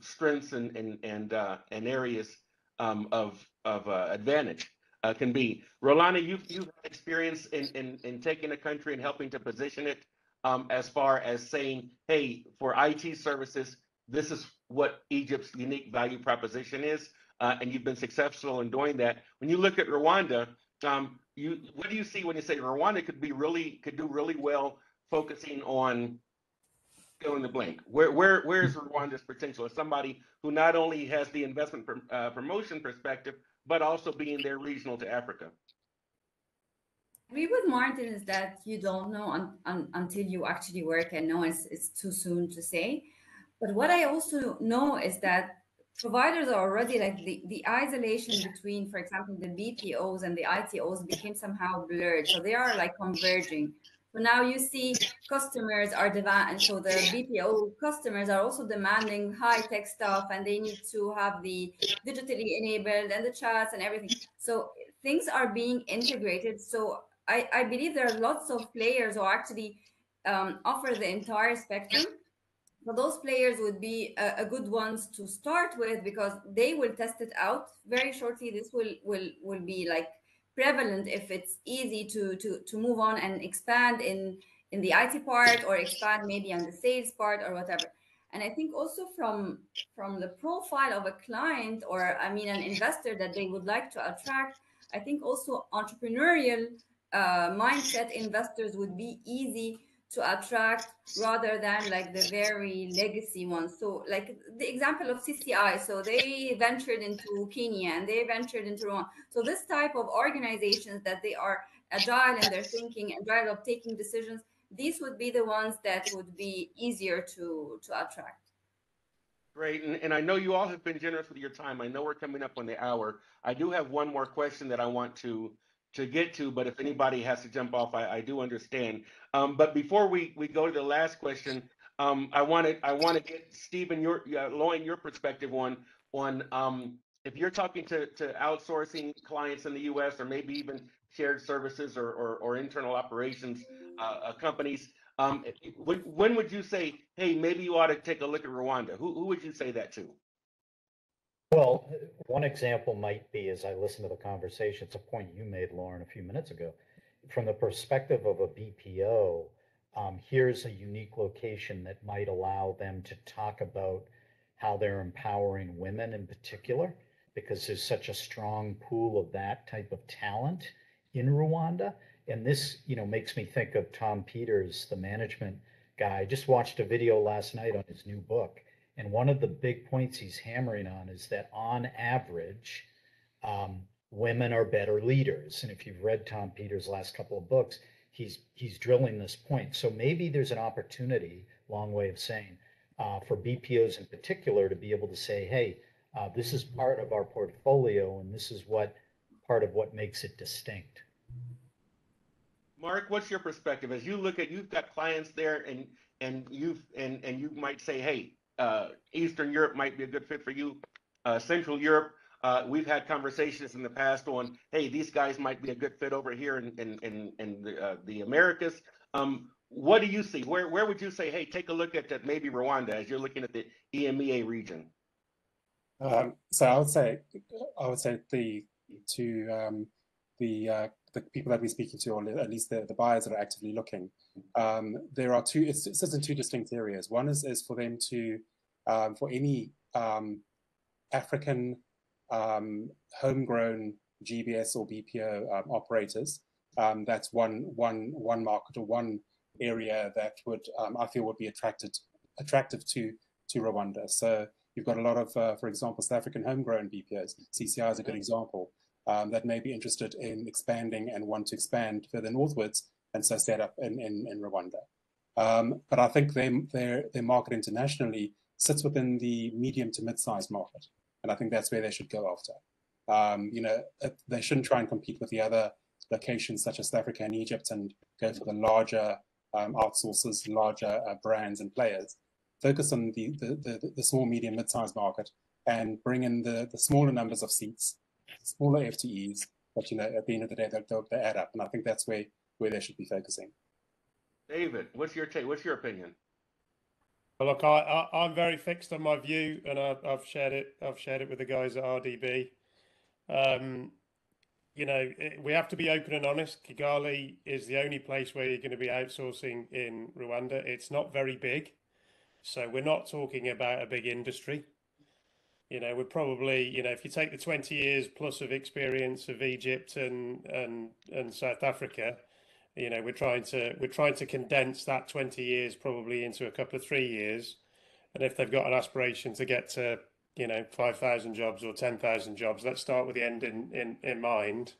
strengths and areas of advantage can be. Rolana, you've had experience in taking a country and helping to position it as far as saying, hey, for IT services, this is what Egypt's unique value proposition is, and you've been successful in doing that. When you look at Rwanda, what do you see when you say Rwanda could do really well focusing on fill in the blank? Where is Rwanda's potential as somebody who not only has the investment promotion perspective, but also being there regional to Africa? I agree with Martin is that you don't know until you actually work, and know it's too soon to say. But what I also know is that providers are already like the isolation between, for example, the BPOs and the ITOs became somehow blurred. So they are like converging. So now you see customers are and so the BPO customers are also demanding high tech stuff, and they need to have the digitally enabled and the chats and everything. So things are being integrated. So I believe there are lots of players who actually offer the entire spectrum. So those players would be a good ones to start with, because they will test it out very shortly. This will be like prevalent if it's easy to move on and expand in the IT part, or expand maybe on the sales part or whatever. And I think also from the profile of a client, or I mean an investor that they would like to attract, I think also entrepreneurial mindset investors would be easy to attract, rather than like the very legacy ones. So like the example of CCI, so they ventured into Kenya and they ventured into Rwanda. So this type of organizations that they are agile in their thinking, agile of taking decisions, these would be the ones that would be easier to attract. Great, and I know you all have been generous with your time. I know we're coming up on the hour. I do have one more question that I want to get to, but if anybody has to jump off, I do understand. But before we go to the last question, I want to get Stephen, Loren, your perspective on if you're talking to outsourcing clients in the U.S. or maybe even shared services or internal operations companies. When would you say, hey, maybe you ought to take a look at Rwanda? Who would you say that to? Well, one example might be, as I listen to the conversation, it's a point you made, Loren, a few minutes ago. From the perspective of a BPO, here's a unique location that might allow them to talk about how they're empowering women in particular, because there's such a strong pool of that type of talent in Rwanda. And this, makes me think of Tom Peters, the management guy. I just watched a video last night on his new book. And one of the big points he's hammering on is that on average, women are better leaders. And if you've read Tom Peters' last couple of books, he's drilling this point. So maybe there's an opportunity, long way of saying, for BPOs in particular to be able to say, hey, this is part of our portfolio, and this is part of what makes it distinct. Mark, what's your perspective as you look at, you've got clients there, and you might say, hey, Eastern Europe might be a good fit for you. Central Europe, we've had conversations in the past on, hey, these guys might be a good fit over here in the Americas. What do you see? Where would you say, hey, take a look at that, maybe Rwanda, as you're looking at the EMEA region? So I would say the people that we're speaking to, or at least the buyers that are actively looking, there are two. It sits in two distinct areas. One is for them to, for any African homegrown GBS or BPO operators. That's one market or one area that would I feel would be attractive to Rwanda. So you've got a lot of, for example, South African homegrown BPOs. CCI is a good example. That may be interested in expanding and want to expand further northwards, and so set up in Rwanda. But I think their market internationally sits within the medium to mid-sized market, and I think that's where they should go after. They shouldn't try and compete with the other locations such as South Africa and Egypt and go for the larger outsourcers, larger brands and players. Focus on the small, medium, mid-sized market and bring in the smaller numbers of seats, smaller FTEs, but at the end of the day, they add up, and I think that's where they should be focusing. David, what's your take? What's your opinion? Well, look, I'm very fixed on my view, and I've shared it with the guys at RDB. We have to be open and honest. Kigali is the only place where you're going to be outsourcing in Rwanda. It's not very big, so we're not talking about a big industry. We're probably, if you take the 20 years plus of experience of Egypt and South Africa, we're trying to condense that 20 years probably into a couple of 3 years. And if they've got an aspiration to get to, 5,000 jobs or 10,000 jobs, let's start with the end in mind.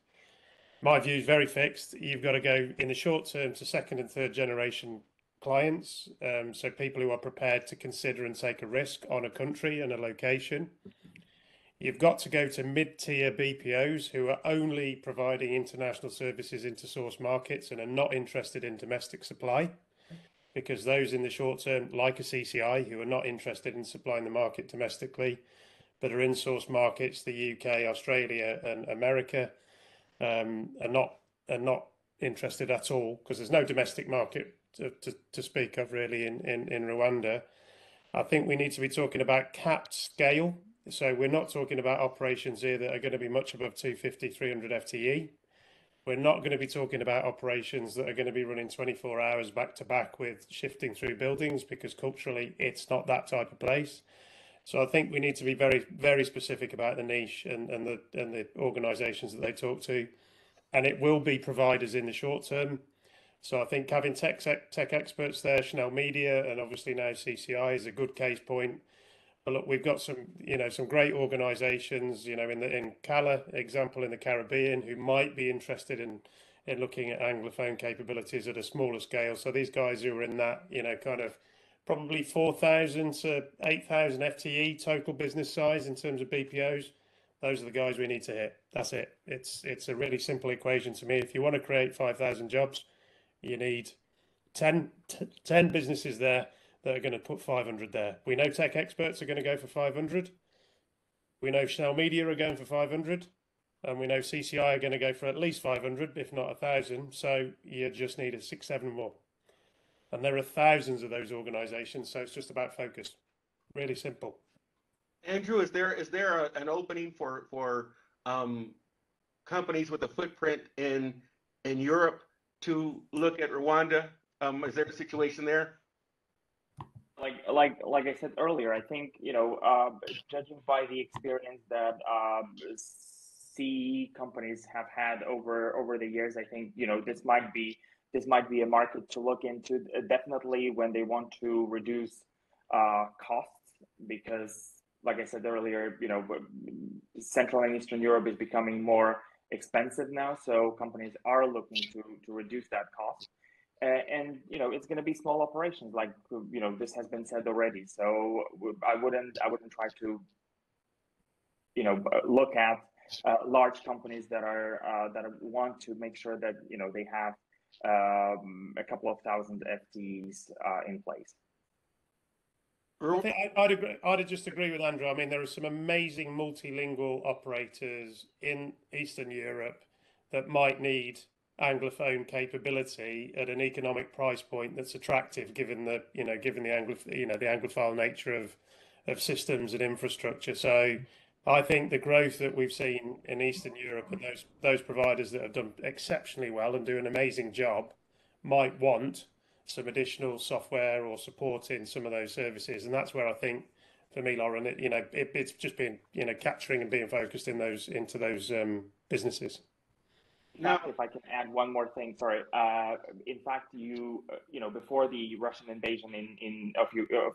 My view is very fixed. You've got to go in the short term to second and third generation clients, so people who are prepared to consider and take a risk on a country and a location. You've got to go to mid-tier BPOs who are only providing international services into source markets and are not interested in domestic supply, because those in the short term, like a CCI, who are not interested in supplying the market domestically, but are in source markets, the UK, Australia and America, are not interested at all, because there's no domestic market to speak of really in Rwanda. I think we need to be talking about capped scale. So we're not talking about operations here that are going to be much above 250, 300 FTE. We're not going to be talking about operations that are going to be running 24 hours back to back with shifting through buildings, because culturally it's not that type of place. So I think we need to be very, very specific about the niche and the organisations that they talk to. And it will be providers in the short term. So I think having tech experts there, Chanel Media, and obviously now CCI is a good case point. But look, we've got some great organisations, in Cala, example, in the Caribbean, who might be interested in looking at Anglophone capabilities at a smaller scale. So these guys who are in that, kind of probably 4,000 to 8,000 FTE total business size in terms of BPOs, those are the guys we need to hit. That's it. It's a really simple equation to me. If you want to create 5,000 jobs, you need 10 businesses there that are going to put 500 there. We know tech experts are going to go for 500. We know Chanel Media are going for 500. And we know CCI are going to go for at least 500, if not 1,000. So you just need 6-7 more. And there are thousands of those organizations. So it's just about focus. Really simple. Andrew, is there an opening for companies with a footprint in Europe to look at Rwanda? Is there a situation there? Like I said earlier, I think judging by the experience that CE companies have had over the years, I think this might be a market to look into, definitely when they want to reduce costs, because like I said earlier, Central and Eastern Europe is becoming more expensive now, so companies are looking to reduce that cost. And it's going to be small operations, like this has been said already. So I wouldn't try to look at large companies that want to make sure that they have a couple of thousand FTEs in place. I think I'd agree. I'd just agree with Andrew. I mean, there are some amazing multilingual operators in Eastern Europe that might need Anglophone capability at an economic price point that's attractive, given the Anglophile nature of systems and infrastructure. So I think the growth that we've seen in Eastern Europe and those providers that have done exceptionally well and do an amazing job might want some additional software or support in some of those services, and that's where I think, for me, Loren, it's just been capturing and being focused into those businesses. Now, if I can add one more thing, sorry. In fact, before the Russian invasion of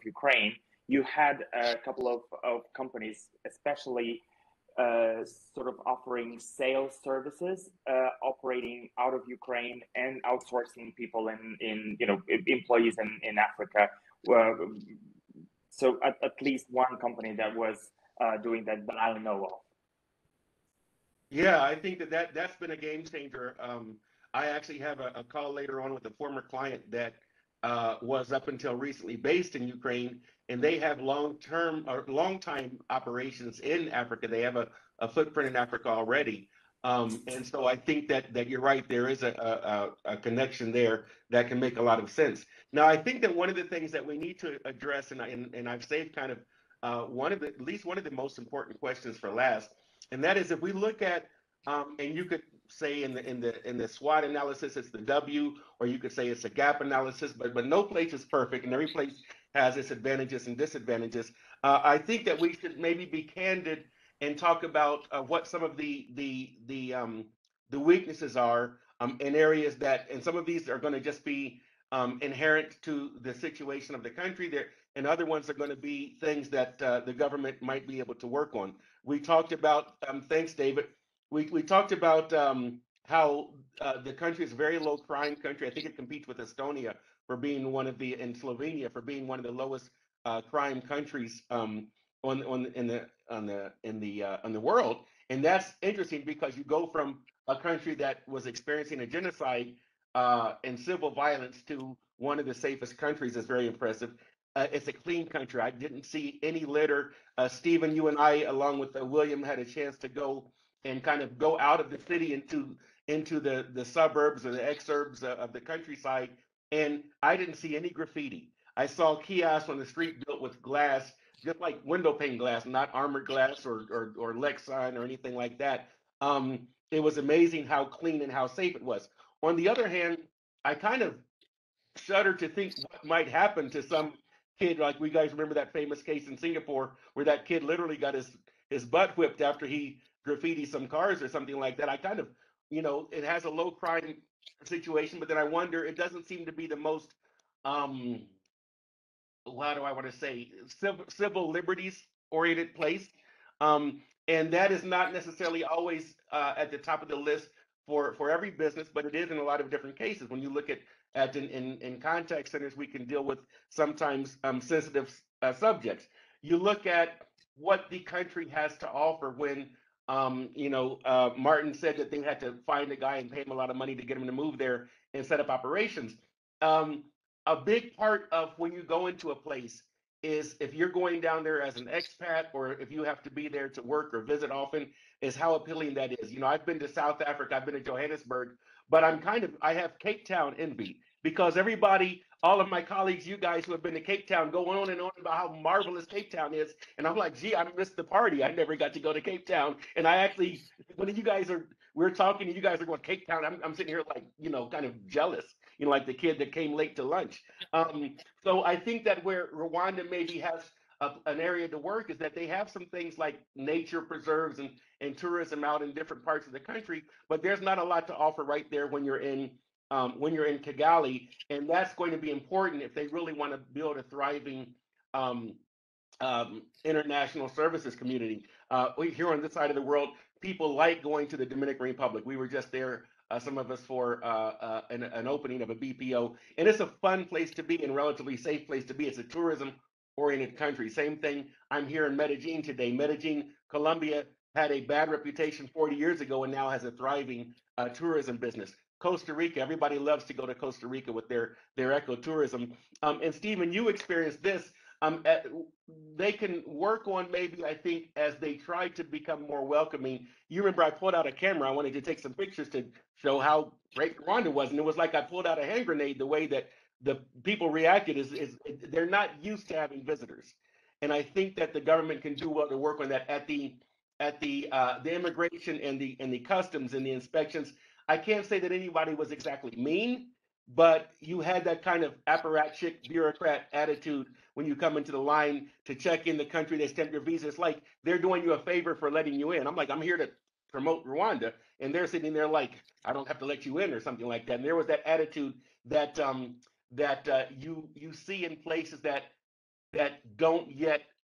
Ukraine, you had a couple of companies, especially sort of offering sales services, operating out of Ukraine and outsourcing people in employees in Africa. So at least one company that was doing that I know of. Yeah, I think that's been a game changer. I actually have a call later on with a former client that was up until recently based in Ukraine, and they have long-time operations in Africa. They have a footprint in Africa already. And so I think that you're right. There is a connection there that can make a lot of sense. Now, I think that one of the things that we need to address, and I've saved kind of at least one of the most important questions for last, and that is if we look at and you could say in the SWOT analysis it's the W, or you could say it's a gap analysis, but no place is perfect and every place has its advantages and disadvantages. I think that we should maybe be candid and talk about what some of the weaknesses are in areas and some of these are going to just be inherent to the situation of the country there, and other ones are going to be things that the government might be able to work on. We talked about, thanks, David. We talked about how the country is a very low crime country. I think it competes with Estonia for being and Slovenia for being one of the lowest crime countries in the world. And that's interesting because you go from a country that was experiencing a genocide and civil violence to one of the safest countries. Is very impressive. It's a clean country. I didn't see any litter. Stephen, you and I, along with William, had a chance to go and kind of go out of the city into the suburbs or the exurbs of the countryside, and I didn't see any graffiti. I saw kiosks on the street built with glass, just like window pane glass, not armored glass or Lexan or anything like that. It was amazing how clean and how safe it was. On the other hand, I kind of shudder to think what might happen to some kid. Like, we guys remember that famous case in Singapore where that kid literally got his butt whipped after he graffiti some cars or something like that. I kind of, it has a low crime situation, but then I wonder, it doesn't seem to be the most how do I want to say, civil liberties oriented place. And that is not necessarily always at the top of the list for every business, but it is in a lot of different cases. When you look at in contact centers, we can deal with sometimes sensitive subjects. You look at what the country has to offer when Martin said that they had to find a guy and pay him a lot of money to get him to move there and set up operations. A big part of when you go into a place is, if you're going down there as an expat or if you have to be there to work or visit often, is how appealing that is. I've been to South Africa, I've been to Johannesburg, but I have Cape Town envy, because everybody, all of my colleagues, you guys who have been to Cape Town, go on and on about how marvelous Cape Town is. And I'm like, gee, I missed the party. I never got to go to Cape Town. And I actually, when you guys are we're talking and you guys are going Cape Town. I'm sitting here like, you know, kind of jealous, you know, like the kid that came late to lunch. So I think that where Rwanda maybe has an area to work is that they have some things like nature preserves and tourism out in different parts of the country, but there's not a lot to offer right there when you're in Kigali, and that's going to be important if they really want to build a thriving international services community. Here on this side of the world, people like going to the Dominican Republic. We were just there, some of us, for an opening of a BPO, and it's a fun place to be and relatively safe place to be. It's a tourism-oriented country. Same thing, I'm here in Medellin today. Medellin, Colombia, had a bad reputation 40 years ago and now has a thriving tourism business. Costa Rica, everybody loves to go to Costa Rica with their ecotourism. And Stephen, you experienced this. They can work on maybe, I think, as they try to become more welcoming. You remember I pulled out a camera. I wanted to take some pictures to show how great Rwanda was. And it was like I pulled out a hand grenade. The way that the people reacted is they're not used to having visitors. And I think that the government can do well to work on that at the immigration and the customs and the inspections. I can't say that anybody was exactly mean, but you had that kind of apparatchik bureaucrat attitude when you come into the line to check in the country. They stamp your visa. It's like they're doing you a favor for letting you in. I'm like, I'm here to promote Rwanda, and they're sitting there like, I don't have to let you in or something like that. And there was that attitude that you see in places that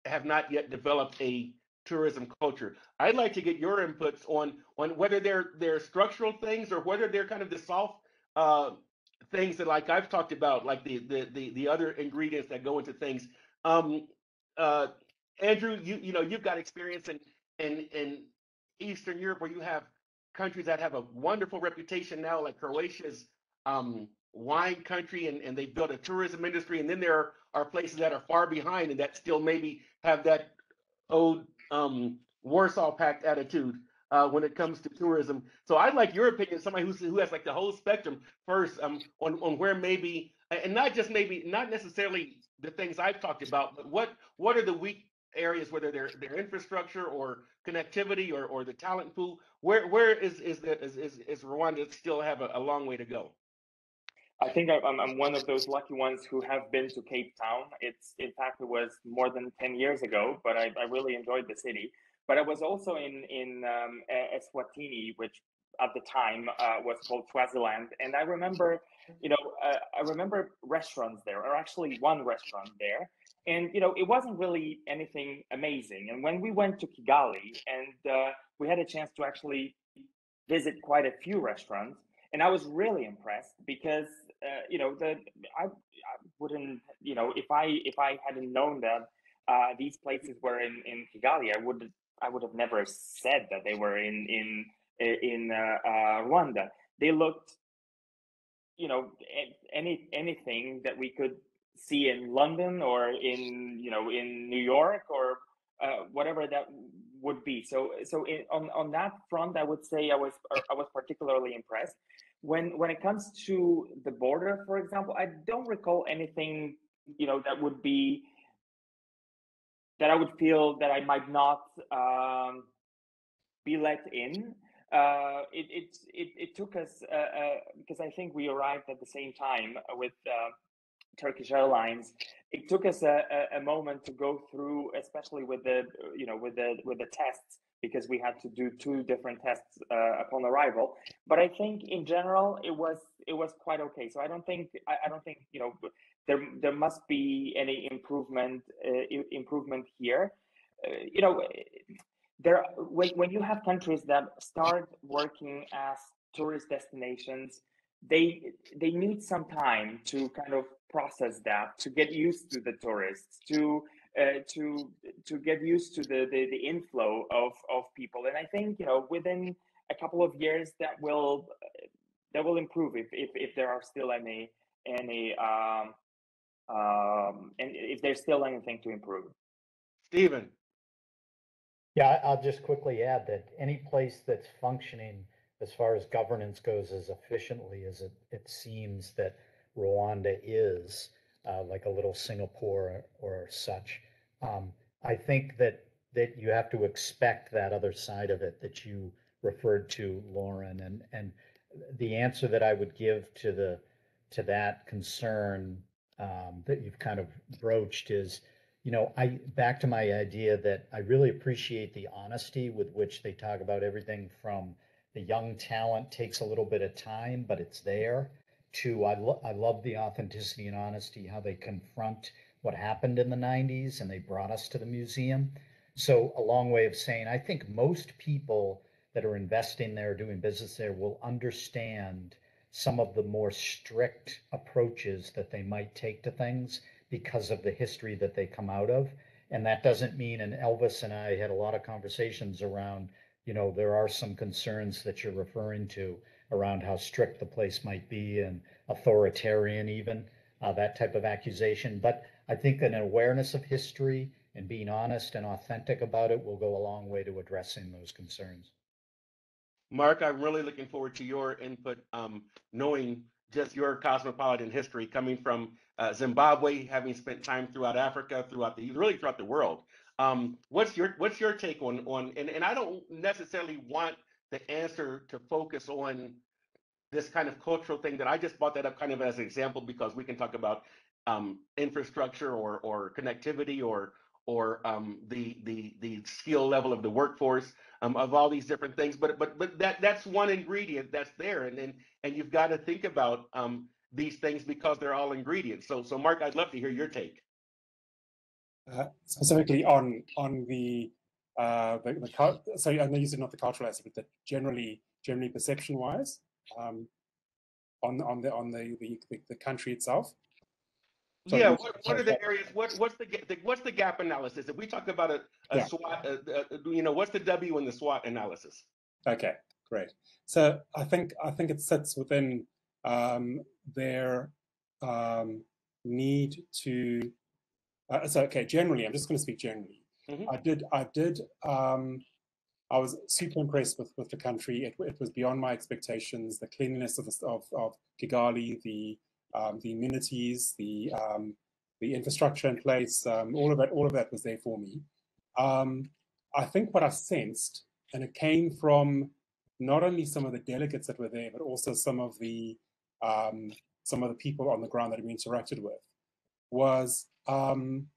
have not yet developed a tourism culture. I'd like to get your inputs on whether they're structural things or whether they're kind of the soft things that, like I've talked about, like the other ingredients that go into things. Andrew, you know you've got experience in Eastern Europe where you have countries that have a wonderful reputation now, like Croatia's wine country, and they've built a tourism industry, and then there are places that are far behind and that still maybe have that old Warsaw Pact attitude when it comes to tourism. So I'd like your opinion, somebody who has like the whole spectrum first, on where maybe, and not just maybe, not necessarily the things I've talked about, but what are the weak areas, whether their infrastructure or connectivity or the talent pool, where is Rwanda still have a long way to go? I think I'm one of those lucky ones who have been to Cape Town. In fact, it was more than 10 years ago, but I really enjoyed the city. But I was also in Eswatini, which at the time was called Swaziland. And I remember, I remember restaurants there, or actually one restaurant there. And, it wasn't really anything amazing. And when we went to Kigali and we had a chance to actually visit quite a few restaurants, and I was really impressed because, I wouldn't, if I hadn't known that these places were in Kigali, I would have never said that they were in Rwanda. They looked, anything that we could see in London or in New York or whatever that would be. So on that front, I would say I was particularly impressed. When it comes to the border, for example, I don't recall anything that would be that I would feel that I might not be let in. It took us because I think we arrived at the same time with Turkish Airlines. It took us a moment to go through, especially with the tests, because we had to do 2 different tests upon arrival. But I think in general it was quite okay. So I don't think there must be any improvement here. When you have countries that start working as tourist destinations, they need some time to kind of process that, to get used to the tourists, to get used to the inflow of people. And I think within a couple of years that will improve if there are still any and if there's still anything to improve. Stephen. Yeah, I'll just quickly add that any place that's functioning as far as governance goes as efficiently as it seems that Rwanda is, like a little Singapore or such, I think that you have to expect that other side of it, that you referred to, Loren, and the answer that I would give to that concern that you've kind of broached is, I back to my idea that I really appreciate the honesty with which they talk about everything from the young talent takes a little bit of time, but it's there, to I love the authenticity and honesty, how they confront what happened in the 90s and they brought us to the museum. So a long way of saying, I think most people that are investing there, doing business there, will understand some of the more strict approaches that they might take to things because of the history that they come out of. And that doesn't mean, and Elvis and I had a lot of conversations around, there are some concerns that you're referring to around how strict the place might be and authoritarian even, that type of accusation. But I think an awareness of history and being honest and authentic about it will go a long way to addressing those concerns. Mark, I'm really looking forward to your input, knowing just your cosmopolitan history coming from Zimbabwe, having spent time throughout Africa, throughout the world. What's your take on and I don't necessarily want the answer to focus on this kind of cultural thing that I just brought that up kind of as an example because we can talk about infrastructure or connectivity or the skill level of the workforce of all these different things. But that's one ingredient that's there, and you've got to think about these things because they're all ingredients. So Mark, I'd love to hear your take. Specifically on the sorry, I know you said not the cultural aspect, but generally perception wise, on the country itself. So yeah, what are the areas? What's the gap analysis? If we talk about a SWOT, what's the W in the SWOT analysis? Okay, great. So I think it sits within their need to. Generally, I'm just going to speak generally. Mm-hmm. I was super impressed with the country. It was beyond my expectations. The cleanliness of Kigali, the amenities, the infrastructure in place, all of that was there for me. I think what I sensed, and it came from not only some of the delegates that were there, but also some of the people on the ground that we interacted with, was it's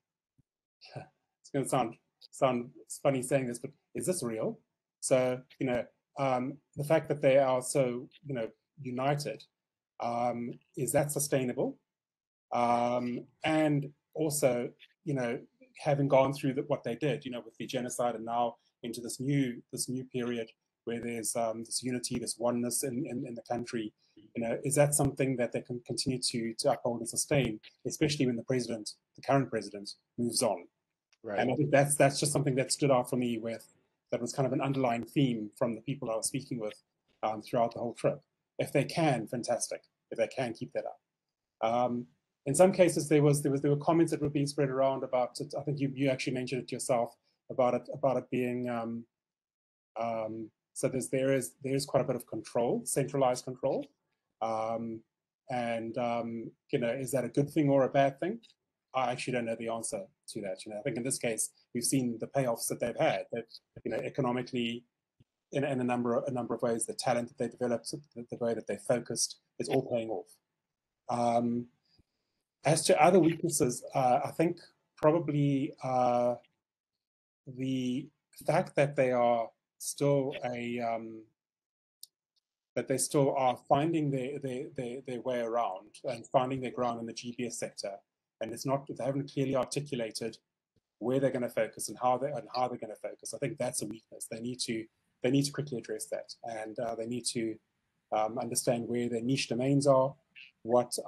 going to sound funny saying this, but is this real? So the fact that they are so united, is that sustainable? And also, having gone through what they did, with the genocide, and now into this new period where there's this unity, this oneness in the country, is that something that they can continue to uphold and sustain, especially when the current president, moves on? Right. And I think that's just something that stood out for me. That was kind of an underlying theme from the people I was speaking with throughout the whole trip. If they can, fantastic. If they can keep that up. In some cases, there were comments that were being spread around about it. I think you actually mentioned it yourself about it being so there is quite a bit of control, centralized control, and is that a good thing or a bad thing? I actually don't know the answer to that. I think in this case we've seen the payoffs that they've had. That economically, in a number of ways, the talent that they developed, the way that they focused, is all paying off. As to other weaknesses, I think probably the fact that they are still that they still are finding their way around and finding their ground in the GBS sector, and they haven't clearly articulated where they're going to focus and how they're going to focus. I think that's a weakness. They need to quickly address that, and they need to understand where their niche domains are, what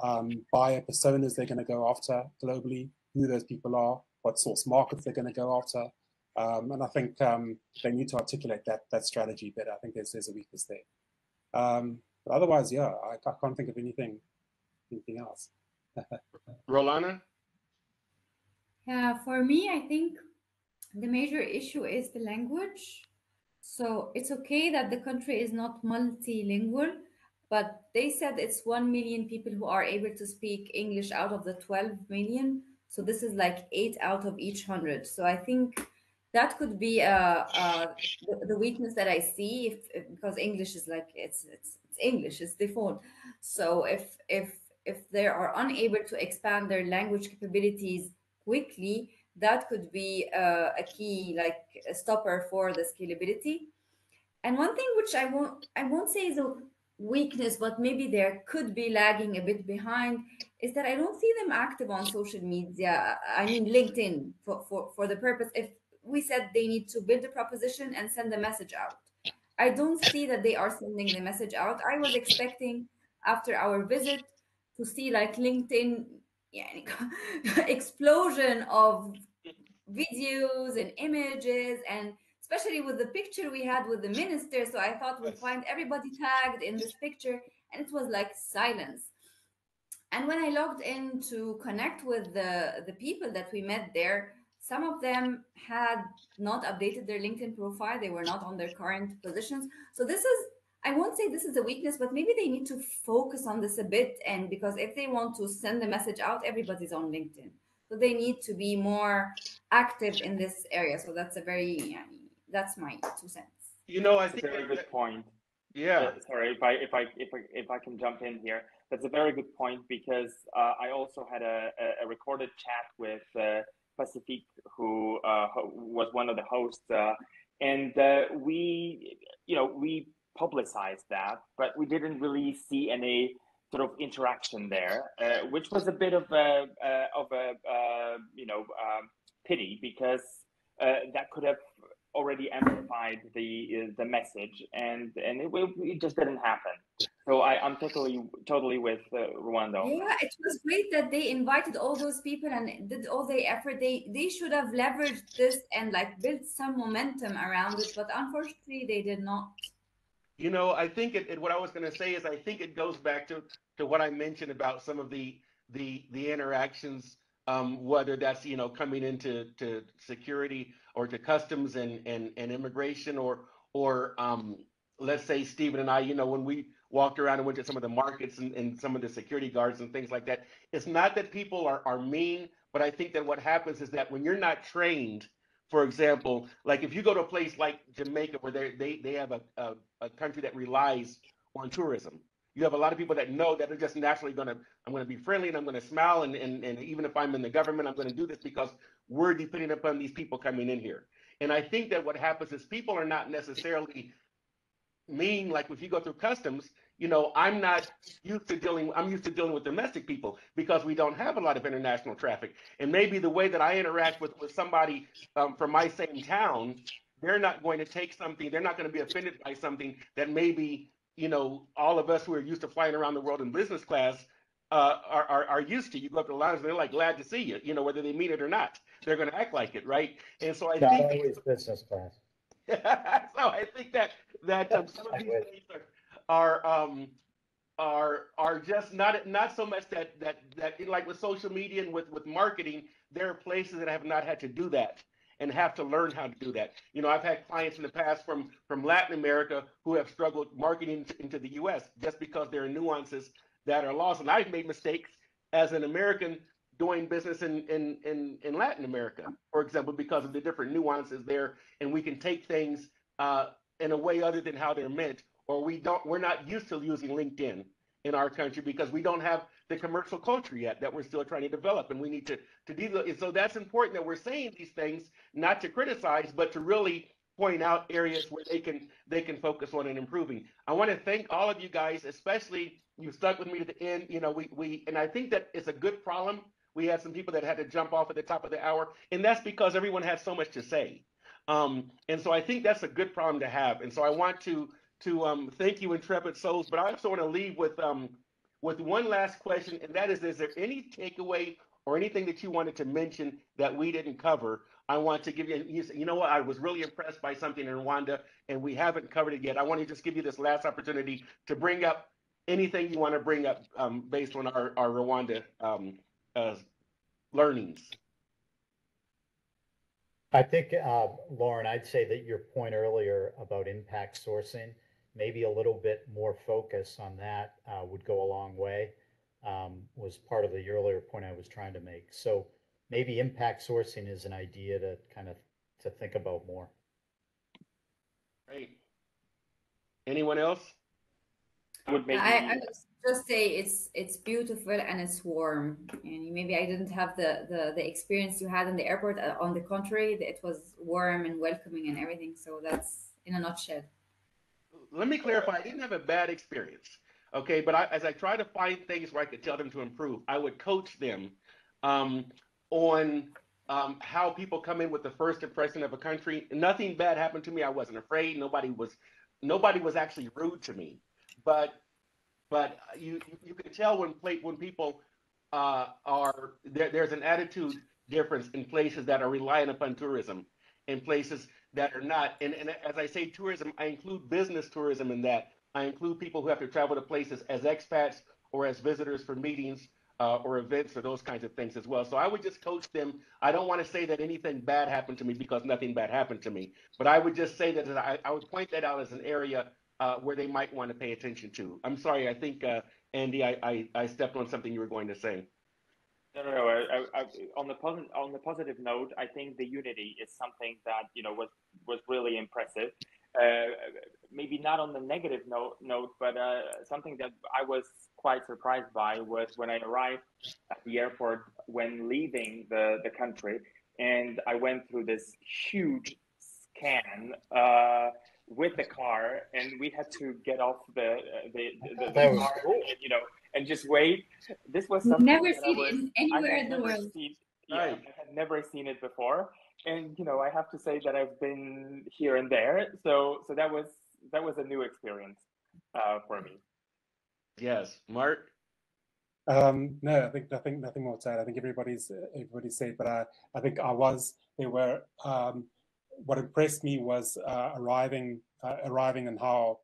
buyer personas they're going to go after globally, who those people are, what source markets they're going to go after, and I think they need to articulate that strategy better. I think there's a weakness there. But otherwise, yeah, I can't think of anything else. Rolana? Yeah, for me, I think the major issue is the language. So it's okay that the country is not multilingual, but they said it's 1 million people who are able to speak English out of the 12 million. So this is like 8 out of each 100. So I think That could be the weakness that I see, because English is like it's English, it's default. So if they are unable to expand their language capabilities quickly, that could be a key, like a stopper for the scalability. And one thing which I won't say is a weakness, but maybe there could be lagging a bit behind, is that I don't see them active on social media. I mean LinkedIn, for the purpose, if we said they need to build a proposition and send a message out. I don't see that they are sending the message out. I was expecting after our visit to see like LinkedIn, yeah, explosion of videos and images, and especially with the picture we had with the minister. So I thought we'd find everybody tagged in this picture, and it was like silence. And when I logged in to connect with the people that we met there, some of them had not updated their LinkedIn profile. They were not on their current positions. So this is, I won't say this is a weakness, but maybe they need to focus on this a bit. And because if they want to send the message out, everybody's on LinkedIn. So they need to be more active in this area. So that's a very, that's my 2 cents. I That's a think very good point. yeah. Sorry, if I can jump in here. That's a very good point, because I also had a recorded chat with Pacifique, who was one of the hosts, and we publicized that, but we didn't really see any sort of interaction there, which was a bit of a pity, because that could have already amplified the message, and it just didn't happen. So I'm totally with Rwanda on Yeah, that. it was great that they invited all those people and did all the effort. They should have leveraged this and like built some momentum around it, but unfortunately they did not. I think what I was going to say is I think it goes back to what I mentioned about some of the interactions, whether that's coming into to security or to customs and immigration, or let's say Stephen and I, when we walked around and went to some of the markets and some of the security guards and things like that. It's not that people are mean, but I think that what happens is that when you're not trained, for example, like if you go to a place like Jamaica where they have a country that relies on tourism. You have a lot of people that know that they're just naturally I'm going to be friendly and I'm going to smile. And even if I'm in the government, I'm going to do this because we're depending upon these people coming in here. And I think that what happens is people are not necessarily mean, like if you go through customs, I'm used to dealing with domestic people because we don't have a lot of international traffic. And maybe the way that I interact with somebody from my same town, they're not going to take something, they're not going to be offended by something that maybe, all of us who are used to flying around the world in business class are used to. You go up to the lounge and they're like, glad to see you, whether they mean it or not. They're going to act like it, right? And so I Not think always business class. so I think that some of these things are just not so much that like with social media and with marketing, there are places that have not had to do that and have to learn how to do that. I've had clients in the past from Latin America who have struggled marketing into the U.S. just because there are nuances that are lost, and I've made mistakes as an American doing business in Latin America, for example, because of the different nuances there, and we can take things in a way other than how they're meant, or we're not used to using LinkedIn in our country because we don't have the commercial culture yet that we're still trying to develop, and we need to do that. And so that's important that we're saying these things, not to criticize, but to really point out areas where they can focus on and improving. I want to thank all of you guys, especially you stuck with me to the end. We and I think that it's a good problem. We had some people that had to jump off at the top of the hour, and that's because everyone has so much to say. And so I think that's a good problem to have. And so I want to thank you, intrepid souls. But I also want to leave with one last question, and that is there any takeaway or anything that you wanted to mention that we didn't cover? I want to give you know what, I was really impressed by something in Rwanda, and we haven't covered it yet. I want to just give you this last opportunity to bring up anything you want to bring up based on our Rwanda learnings. I think, Loren, I'd say that your point earlier about impact sourcing, maybe a little bit more focus on that would go a long way, was part of the earlier point I was trying to make. So maybe impact sourcing is an idea to kind of to think about more. Great. Anyone else? Would maybe I would just say it's beautiful and it's warm. And maybe I didn't have the experience you had in the airport. On the contrary, it was warm and welcoming and everything. So that's in a nutshell. Let me clarify. I didn't have a bad experience. Okay, but as I try to find things where I could tell them to improve, I would coach them on how people come in with the first impression of a country. Nothing bad happened to me. I wasn't afraid. Nobody was actually rude to me. But you can tell when people are there's an attitude difference in places that are relying upon tourism and places that are not. And as I say tourism, I include business tourism in that. I include people who have to travel to places as expats or as visitors for meetings or events or those kinds of things as well. So I would just coach them. I don't want to say that anything bad happened to me because nothing bad happened to me, but I would just say that I would point that out as an area where they might want to pay attention to. I'm sorry, I think, Andy, I stepped on something you were going to say. No. On the positive note, I think the unity is something that was really impressive. Maybe not on the negative note, but something that I was quite surprised by was when I arrived at the airport when leaving the country, and I went through this huge scan with the car, and we had to get off the car, and just wait. This was something Never that seen it anywhere in the world. I had never seen it before, and I have to say that I've been here and there, so that was a new experience for me. Yes, Mark. No, I think nothing more to add. I think everybody's said, but I think there were what impressed me was arriving and how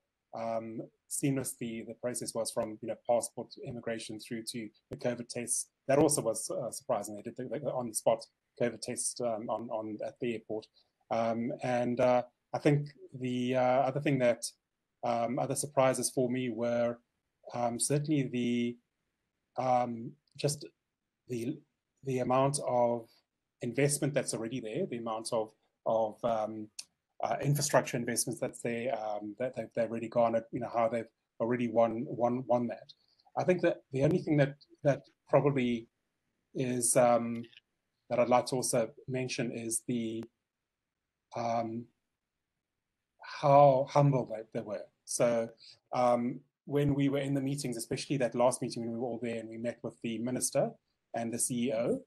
seamless the process was from passport immigration through to the COVID tests. That also was surprising. They did the on the spot COVID test on at the airport, and I think the other thing that other surprises for me were certainly the just the amount of investment that's already there, the amount of infrastructure investments that's there, that they've already garnered, how they've already won that. I think that the only thing that probably is that I'd like to also mention is the how humble they were. So when we were in the meetings, especially that last meeting when we were all there and we met with the minister and the CEO,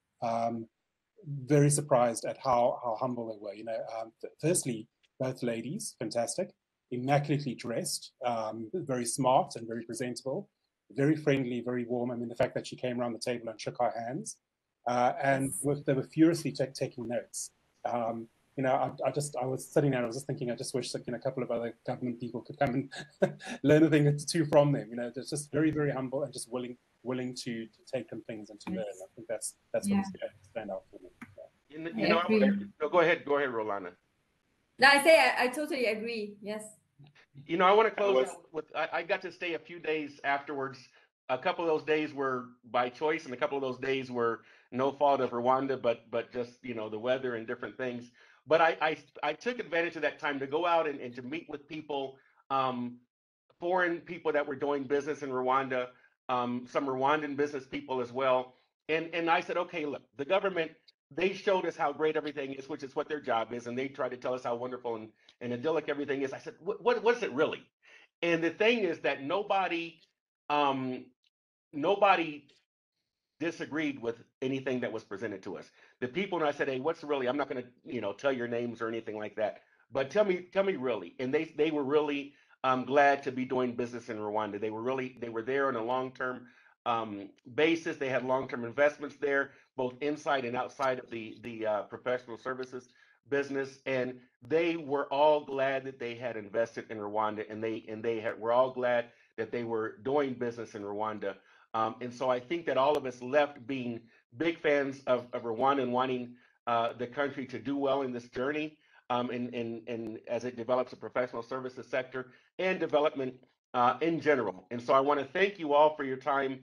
very surprised at how humble they were. Firstly, both ladies, fantastic, immaculately dressed, very smart and very presentable, very friendly, very warm. I mean, the fact that she came around the table and shook our hands, and they were furiously taking notes. I was sitting there, I was just thinking, I just wish that a couple of other government people could come and learn a thing or two from them. They're just very, very humble and just willing to take in things and to learn. I think that's what's going to stand out for me. Go ahead, Rolana. No, I totally agree. Yes. I want to close out with I got to stay a few days afterwards. A couple of those days were by choice, and a couple of those days were no fault of Rwanda, but just the weather and different things. But I took advantage of that time to go out and to meet with people, foreign people that were doing business in Rwanda, some Rwandan business people as well. And I said, okay, look, the government, they showed us how great everything is, which is what their job is, and they tried to tell us how wonderful and idyllic everything is. I said, what is it really? And the thing is that nobody disagreed with anything that was presented to us. The people, and I said, hey, what's really, I'm not going to, tell your names or anything like that, but tell me really. And they were really glad to be doing business in Rwanda. They were there on a long-term basis. They had long-term investments there, both inside and outside of the professional services business. And they were all glad that they had invested in Rwanda, and were all glad that they were doing business in Rwanda. And so I think that all of us left being big fans of Rwanda and wanting the country to do well in this journey, and as it develops a professional services sector and development in general. And so I want to thank you all for your time.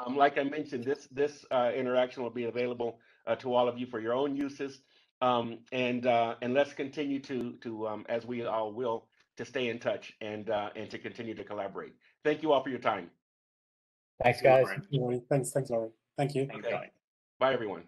Like I mentioned, this interaction will be available to all of you for your own uses. And let's continue to as we all will, to stay in touch and to continue to collaborate. Thank you all for your time. Thanks, guys. Lauren. Thanks, Lauren. Thank you. Thanks, Okay. guys. Bye, everyone.